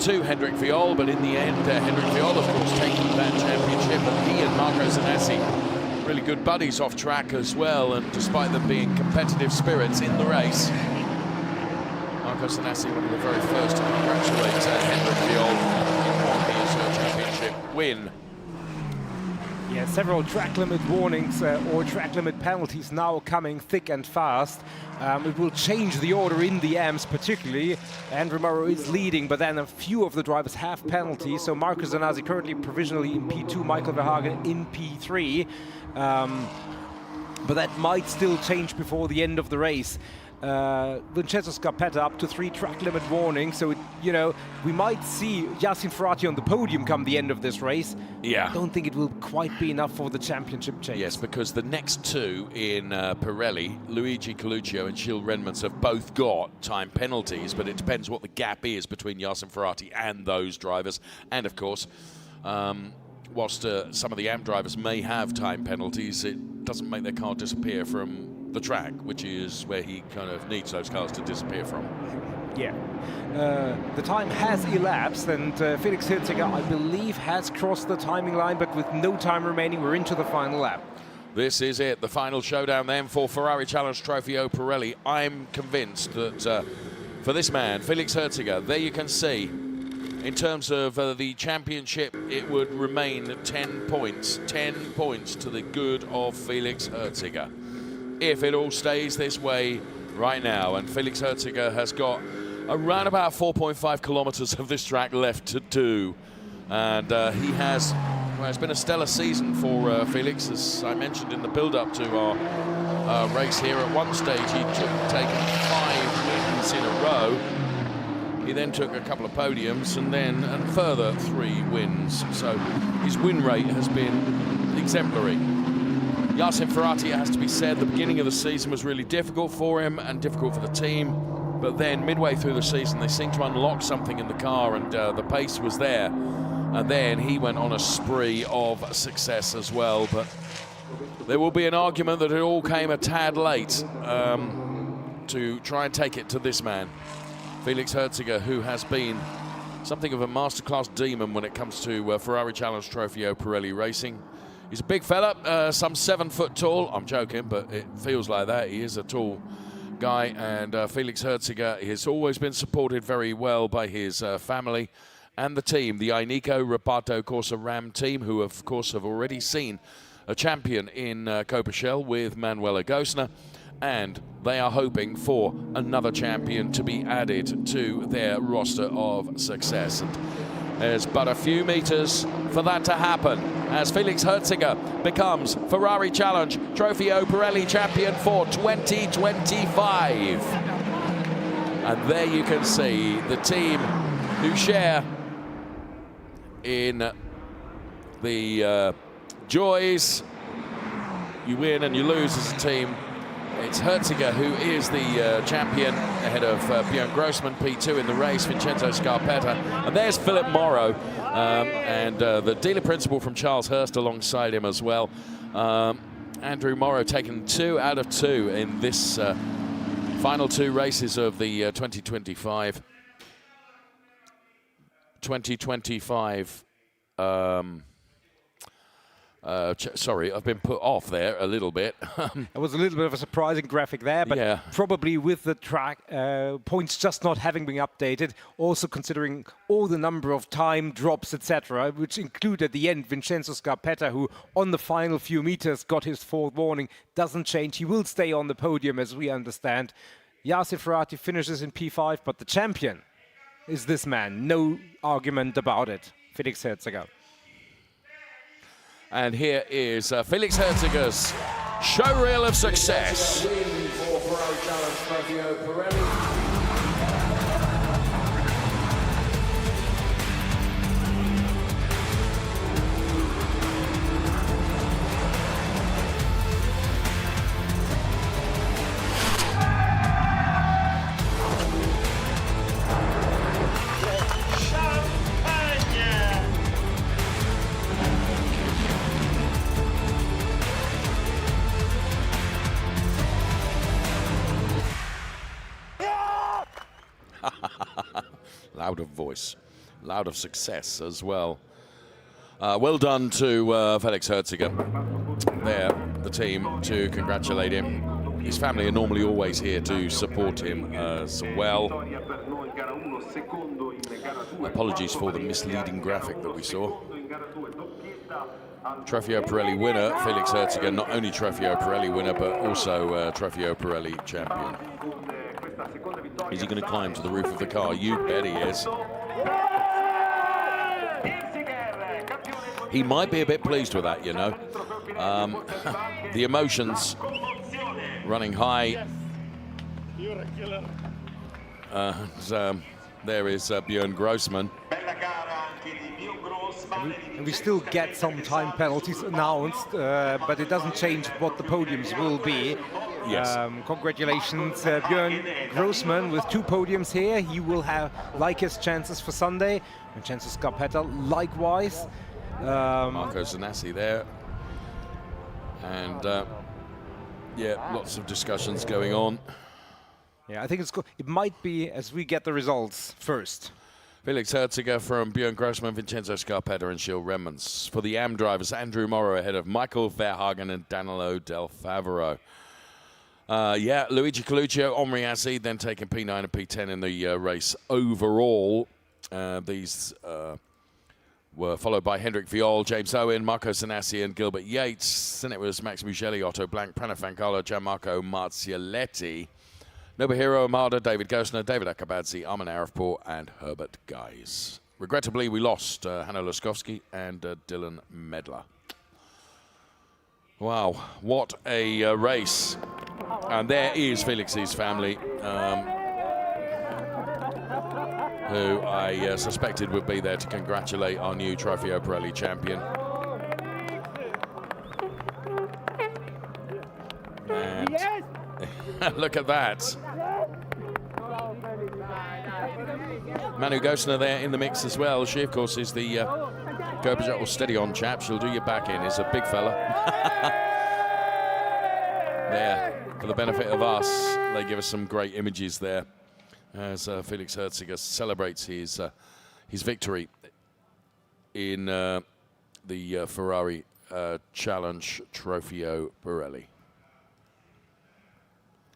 to Hendrik Viol, but in the end, Hendrik Viol, of course, taking that championship, and he and Marco Zanassi really good buddies off track as well, and despite them being competitive spirits in the race, Marco Zanassi, one of the very first to congratulate Hendrik Viol on his championship win. Yeah, several track limit warnings or track limit penalties now coming thick and fast. It will change the order in the AMs particularly. Andrew Morrow is leading, but then a few of the drivers have penalties. So Marco Zanassi currently provisionally in P2, Michael Verhagen in P3. But that might still change before the end of the race. Vincenzo Scarpetta up to 3 track limit warnings, so we might see Yassin Ferrati on the podium come the end of this race. Yeah, I don't think it will quite be enough for the championship chase. Yes, because the next two in Pirelli, Luigi Coluccio and Gilles Redmans, have both got time penalties, but it depends what the gap is between Yassin Ferrati and those drivers. And of course, whilst some of the AM drivers may have time penalties, it doesn't make their car disappear from the track, which is where he kind of needs those cars to disappear from. Yeah. The time has elapsed, and Felix Herziger, I believe, has crossed the timing line, but with no time remaining, we're into the final lap. This is it, the final showdown then for Ferrari Challenge Trofeo Pirelli. I'm convinced that for this man, Felix Herziger, there you can see, in terms of the championship, it would remain 10 points. 10 points to the good of Felix Herziger, if it all stays this way right now. And Felix Herziger has got around about 4.5 kilometers of this track left to do. And he has, well, it's been a stellar season for Felix, as I mentioned in the build-up to our race here. At one stage, he'd taken 5 wins in a row. He then took a couple of podiums and further 3 wins. So his win rate has been exemplary. Yassin Ferrati, it has to be said, the beginning of the season was really difficult for him and difficult for the team. But then midway through the season, they seemed to unlock something in the car, and the pace was there. And then he went on a spree of success as well. But there will be an argument that it all came a tad late to try and take it to this man, Felix Herziger, who has been something of a masterclass demon when it comes to Ferrari Challenge Trofeo Pirelli racing. He's a big fella, some 7 foot tall. I'm joking, but it feels like that. He is a tall guy, and Felix Herziger has always been supported very well by his family and the team, the Ainico Reparto Corsa Ram team, who of course have already seen a champion in Copichelle with Manuela Gosner, and they are hoping for another champion to be added to their roster of success. And there's but a few meters for that to happen as Felix Herziger becomes Ferrari Challenge Trofeo Pirelli champion for 2025. And there you can see the team who share in the joys. You win and you lose as a team. It's Herziger who is the champion ahead of Björn Grossman, P2 in the race, Vincenzo Scarpetta. And there's Philip Morrow and the dealer principal from Charles Hurst alongside him as well. Andrew Morrow taking 2 out of 2 in this final 2 races of the 2025. Sorry, I've been put off there a little bit. It was a little bit of a surprising graphic there, but yeah, probably with the track points just not having been updated, also considering all the number of time drops, etc., which include at the end Vincenzo Scarpetta, who on the final few meters got his 4th warning, doesn't change. He will stay on the podium, as we understand. Yasser Ferrati finishes in P5, but the champion is this man. No argument about it. Felix Herziger. And here is Felix Herziger's showreel of success. Loud of voice, loud of success as well. Well done to Felix Herziger. There, the team to congratulate him. His family are normally always here to support him as well. Apologies for the misleading graphic that we saw. Trofeo Pirelli winner, Felix Herziger, not only Trofeo Pirelli winner, but also Trofeo Pirelli champion. Is he going to climb to the roof of the car? You bet he is. He might be a bit pleased with that, you know. The emotions running high. There is Björn Grossman. And we still get some time penalties announced, but it doesn't change what the podiums will be. Yes. Congratulations, Björn Grossman, with 2 podiums here. He will have like his chances for Sunday. Vincenzo Scarpetta likewise. Marco Zanassi there. And yeah, lots of discussions going on. Yeah, I think it might be as we get the results first. Felix Herziger from Björn Grossman, Vincenzo Scarpetta and Gilles Remmens. For the AM drivers, Andrew Morrow ahead of Michael Verhagen and Danilo Del Favaro. Yeah, Luigi Coluccio, Omri Assi, then taking P9 and P10 in the race overall. These were followed by Hendrik Viol, James Owen, Marco Zanassi and Gilbert Yates. Then it was Max Mugelli, Otto Blank, Prana Fancala, Gianmarco Marzialetti, Nobuhiro Amada, David Gosner, David Akabadze, Armin Arifpour and Herbert Guys. Regrettably, we lost Hanno Laskowski and Dylan Medler. Wow, what a race. And there is Felix's family, who I suspected would be there to congratulate our new Trofeo Pirelli champion. And look at that. Manu Gosner there in the mix as well. She, of course, is the Copichelle steady on chap. She'll do your back in. Is a big fella. There, for the benefit of us, they give us some great images there as Felix Herziger celebrates his victory in the Ferrari Challenge Trofeo Pirelli.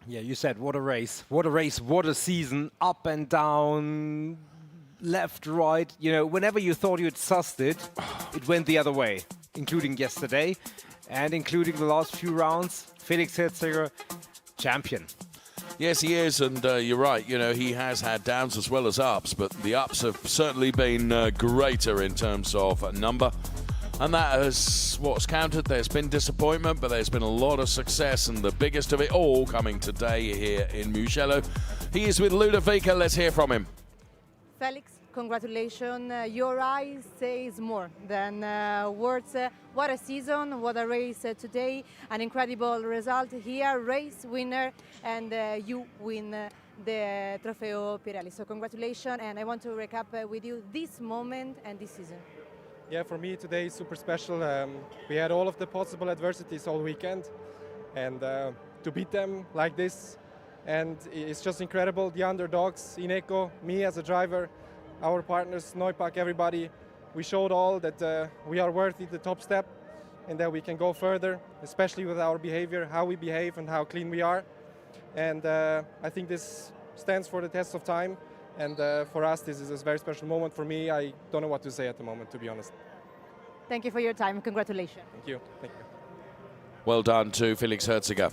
Yeah, you said what a race, what a race, what a season, up and down, left, right. You know, whenever you thought you'd sussed it, it went the other way, including yesterday and including the last few rounds. Felix Herziger, champion. Yes, he is, and you're right. You know, he has had downs as well as ups, but the ups have certainly been greater in terms of number. And that is what's counted. There's been disappointment, but there's been a lot of success, and the biggest of it all coming today here in Mugello. He is with Ludovica. Let's hear from him. Felix, congratulations. Your eyes says more than words. What a season, what a race today. An incredible result here, race winner, and you win the Trofeo Pirelli. So congratulations, and I want to recap with you this moment and this season. Yeah, for me today is super special. We had all of the possible adversities all weekend, and to beat them like this, and it's just incredible. The underdogs, Ineco, me as a driver, our partners, Neupack, everybody, we showed all that we are worthy the top step and that we can go further, especially with our behavior, how we behave and how clean we are. And I think this stands for the test of time. And for us, this is a very special moment. For me, I don't know what to say at the moment, to be honest. Thank you for your time. Congratulations. Thank you. Thank you. Well done to Felix Herziger.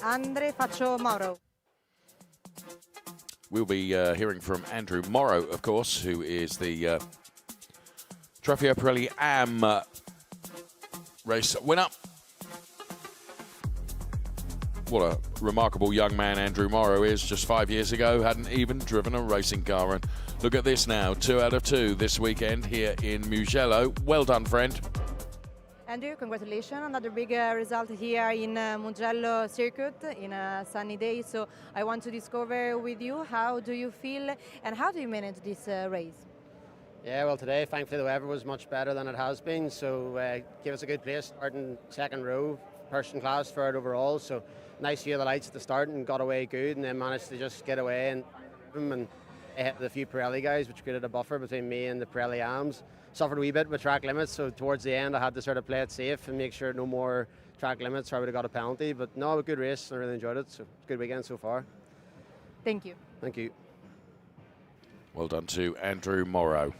Andre, faccio Mauro. We'll be hearing from Andrew Morrow, of course, who is the Trofeo Pirelli AM race winner. What a remarkable young man Andrew Morrow is. Just 5 years ago, hadn't even driven a racing car. And look at this now, 2 out of 2 this weekend here in Mugello. Well done, friend. Andrew, congratulations. Another big result here in Mugello Circuit in a sunny day. So I want to discover with you, how do you feel and how do you manage this race? Yeah, well today, thankfully the weather was much better than it has been. So gave us a good place, starting second row, first in class, third overall. So nice to hear the lights at the start and got away good, and then managed to just get away and hit the few Pirelli guys, which created a buffer between me and the Pirelli AMs. Suffered a wee bit with track limits, so towards the end I had to sort of play it safe and make sure no more track limits or I would have got a penalty. But no, a good race, I really enjoyed it, so good weekend so far. Thank you. Thank you. Well done to Andrew Morrow.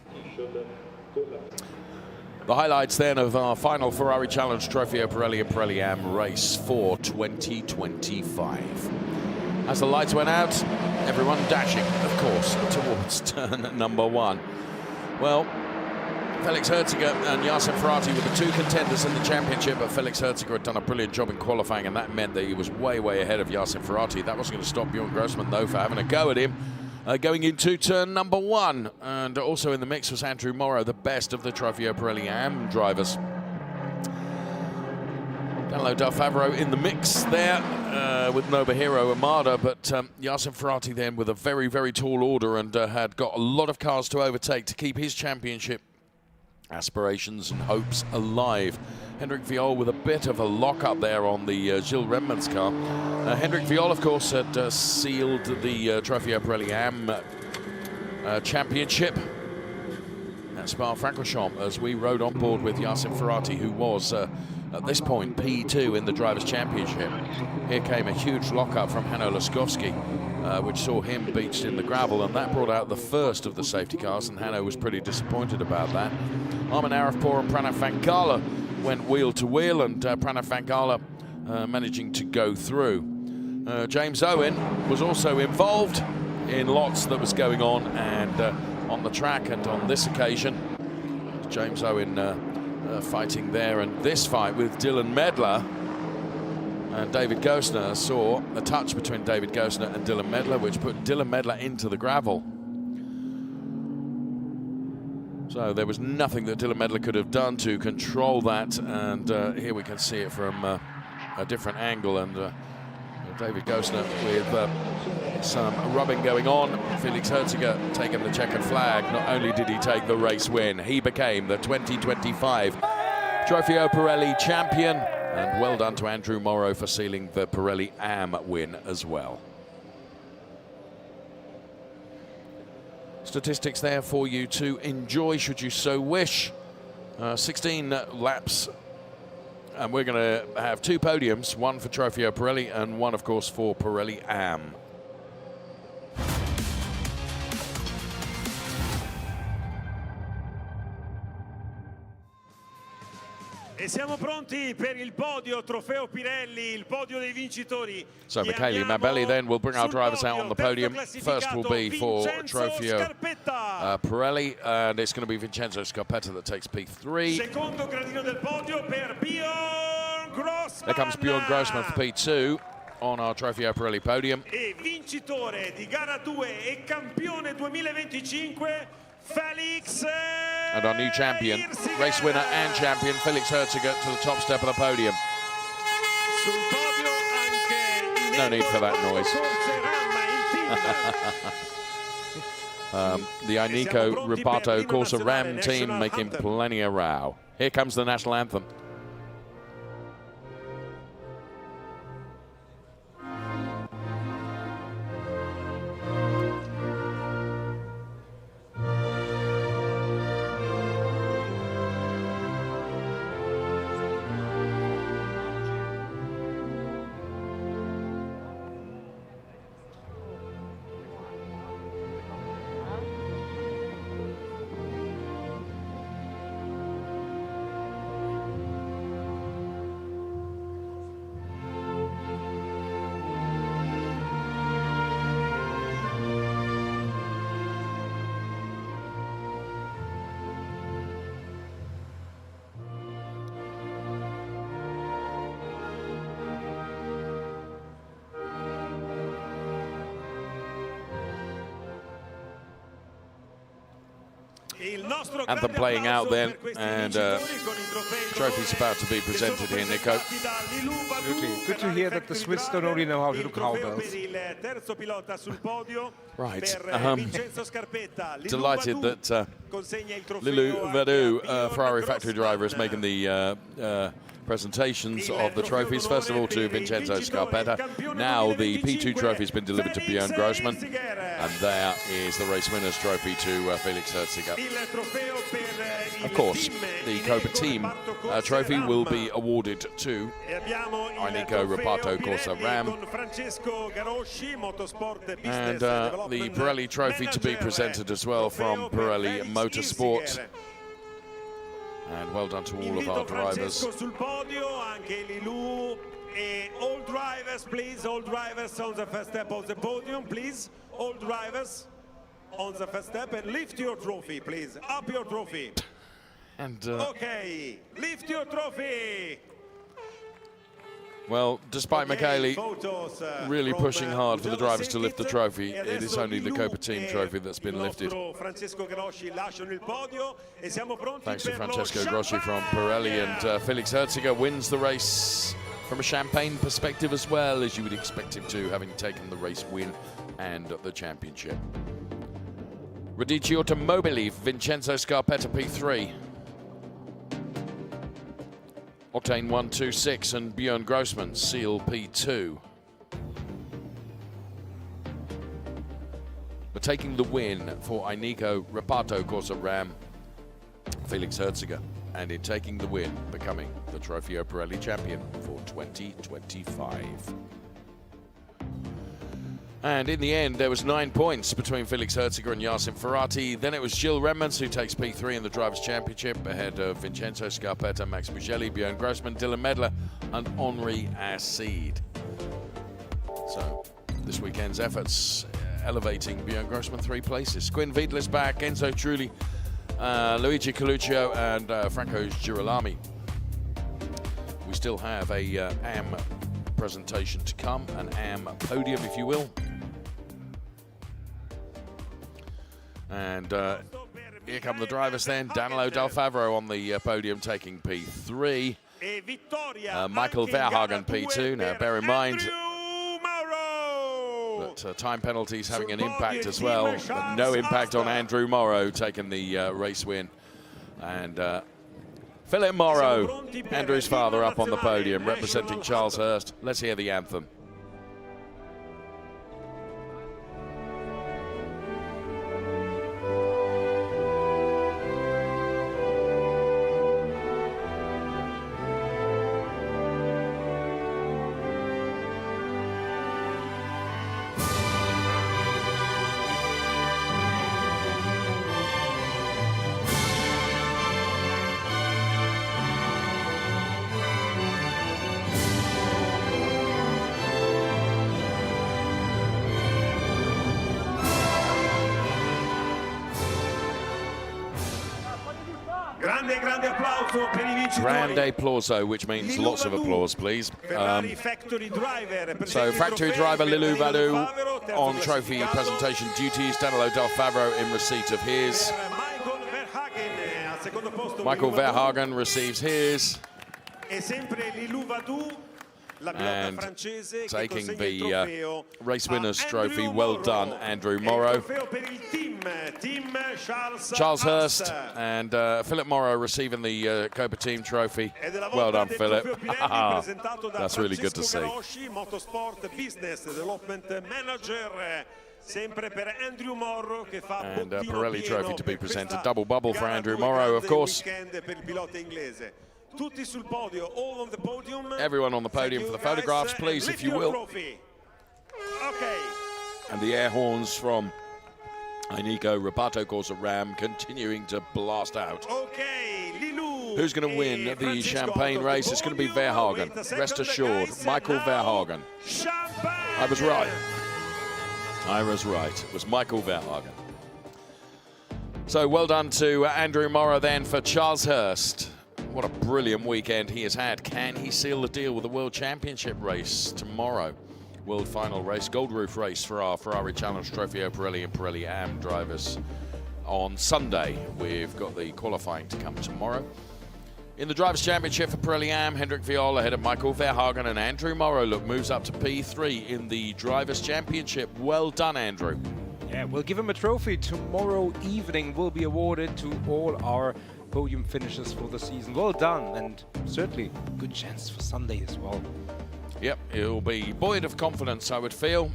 The highlights then of our final Ferrari Challenge Trofeo Pirelli and Pirelli AM race for 2025. As the lights went out, everyone dashing, of course, towards turn number 1. Well, Felix Herziger and Jarno Ferrari were the 2 contenders in the championship, but Felix Herziger had done a brilliant job in qualifying, and that meant that he was way, way ahead of Jarno Ferrari. That wasn't going to stop Bjorn Grossman, though, for having a go at him. Going into turn number 1, and also in the mix was Andrew Morrow, the best of the Trofeo Pirelli AM drivers. Danilo Del Favero in the mix there with Nobuhiro Amada, but Jarno Ferrari then with a very, very tall order and had got a lot of cars to overtake to keep his championship aspirations and hopes alive. Hendrik Viol with a bit of a lock-up there on the Gilles Renmans car. Hendrik Viol, of course, had sealed the Trofeo Pirelli AM championship at Spa-Francorchamps as we rode on board with Jarno Ferrari, who was, at this point, P2 in the Drivers' Championship. Here came a huge lock-up from Hanno Laskowski, which saw him beached in the gravel, and that brought out the first of the safety cars, and Hanno was pretty disappointed about that. Armin Arifpour and Pranav Van Gala went wheel to wheel, and Pranav Van Gala managing to go through. James Owen was also involved in lots that was going on and on the track, and on this occasion James Owen fighting there, and this fight with Dylan Medler and David Gosner saw a touch between David Gosner and Dylan Medler, which put Dylan Medler into the gravel. So there was nothing that Dylan Medler could have done to control that, and here we can see it from a different angle, and David Gosner with some rubbing going on. Felix Herziger taking the checkered flag. Not only did he take the race win, he became the 2025 Trofeo Pirelli champion, and well done to Andrew Morrow for sealing the Pirelli AM win as well. Statistics there for you to enjoy should you so wish. 16 laps, and we're going to have 2 podiums, one for Trofeo Pirelli and one, of course, for Pirelli AM. E siamo pronti per il podio, Trofeo Pirelli, il podio dei vincitori. So Michele Mabelli then will bring our drivers out on the podium. First will be for Trofeo Pirelli, and it's going to be Vincenzo Scarpetta that takes P3. Secondo gradino del podio per Bjorn Grossman. There comes Bjorn Grossman for P2 on our Trofeo Pirelli podium. E vincitore di gara 2 e campione 2025, Felix. And our new champion, race winner and champion, Felix Herziger, to the top step of the podium. No need for that noise. The Inico Reparto Corsa Ram team making plenty of row. Here comes the national anthem. Anthem playing out then, and trophy's about to be presented here, Nico. Absolutely. Good to hear that the Swiss don't only know how to do cowbells. Right. Delighted that Lilou Vadou, Ferrari factory driver, is making the presentations of the trophies. First of all to Vincenzo Scarpetta. Now the P2 trophy has been delivered to Bjorn Grossman. And there is the race winner's trophy to Felix Herziger. Of course, the Cobra team trophy will be awarded to Inico Reparto Corsa Ram. And the Pirelli trophy to be presented as well from Pirelli Motorsport. And well done to all of our drivers. All drivers, please, all drivers on the first step of the podium, please. All drivers on the first step, and lift your trophy, please. Up your trophy. And okay, lift your trophy. Well, despite Michele really pushing hard for the drivers to lift the trophy, it is only the Cobra team trophy that's been lifted. Thanks to Francesco Grossi from Pirelli, and Felix Herziger wins the race from a champagne perspective as well, as you would expect him to, having taken the race win and the championship. Radici Automobili, Vincenzo Scarpetta P3. Octane 126 and Bjorn Grossman seal P2. But taking the win for Inico Reparto Corsa Ram, Felix Herziger, and in taking the win, becoming the Trofeo Pirelli champion for 2025. And in the end, there was 9 points between Felix Herziger and Yasin Ferrati. Then it was Gilles Remans who takes P3 in the Drivers' Championship, ahead of Vincenzo Scarpetta, Max Mugelli, Bjorn Grossman, Dylan Medler, and Henri Acide. So, this weekend's efforts elevating Bjorn Grossman 3 places. Quinn Wiedel is back, Enzo Trulli, Luigi Coluccio, and Franco Girolami. We still have a AM presentation to come, an AM podium, if you will. And here come the drivers then. Danilo Del Favro on the podium taking P3. Michael Verhagen P2. Now bear in mind that time penalties having an impact as well, but no impact on Andrew Morrow taking the race win. And Philip Morrow, Andrew's father, up on the podium representing Charles Hurst. Let's hear the anthem. grande applauso per i vincitori. Grande applauso, which means lots of applause, please. Ferrari factory driver. So factory driver Lilou Valu on trophy presentation duties. Danilo Del Favro in receipt of his. Michael Verhagen receives his. And taking the race winners trophy. Well done, Andrew Morrow. Charles Hurst and Philip Morrow receiving the Copa Team trophy. Well done, Philip. That's really good to see. Motorsport Business Development Manager. Sempre per Andrew Morrow che fa and Pirelli trophy to be presented. Double bubble for Andrew Morrow, of course. Tutti sul podio, all on the podium. Everyone on the podium for the photographs, please, if you will. Okay. And the air horns from Inigo Roberto Corsa Ram continuing to blast out. Okay, Lilou. Who's going to win the champagne race? It's going to be Verhagen. Rest assured, Michael Verhagen. I was right. I was right. It was Michael Verhagen. So well done to Andrew Morrow then for Charles Hurst. What a brilliant weekend he has had. Can he seal the deal with the World Championship race tomorrow? World final race, Gold Roof race for our Ferrari Challenge Trofeo Pirelli and Pirelli AM drivers on Sunday. We've got the qualifying to come tomorrow. In the Drivers' Championship for Pirelli AM, Hendrik Viol ahead of Michael Verhagen, and Andrew Morrow, look, moves up to P3 in the Drivers' Championship. Well done, Andrew. Yeah, we'll give him a trophy. Tomorrow evening will be awarded to all our podium finishes for the season. Well done, and certainly good chance for Sunday as well. Yep, it'll be buoyed of confidence, I would feel.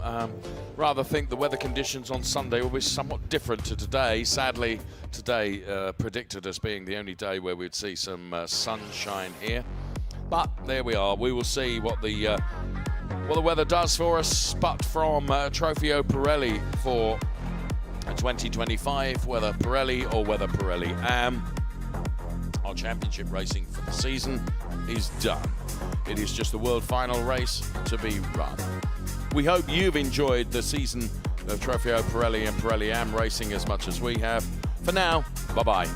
Rather think the weather conditions on Sunday will be somewhat different to today. Sadly, today predicted as being the only day where we'd see some sunshine here. But there we are. We will see what the weather does for us. But from Trofeo Pirelli for 2025, whether Pirelli or whether Pirelli AM, our championship racing for the season is done. It is just the world final race to be run. We hope you've enjoyed the season of Trofeo Pirelli and Pirelli AM racing as much as we have. For now, bye-bye.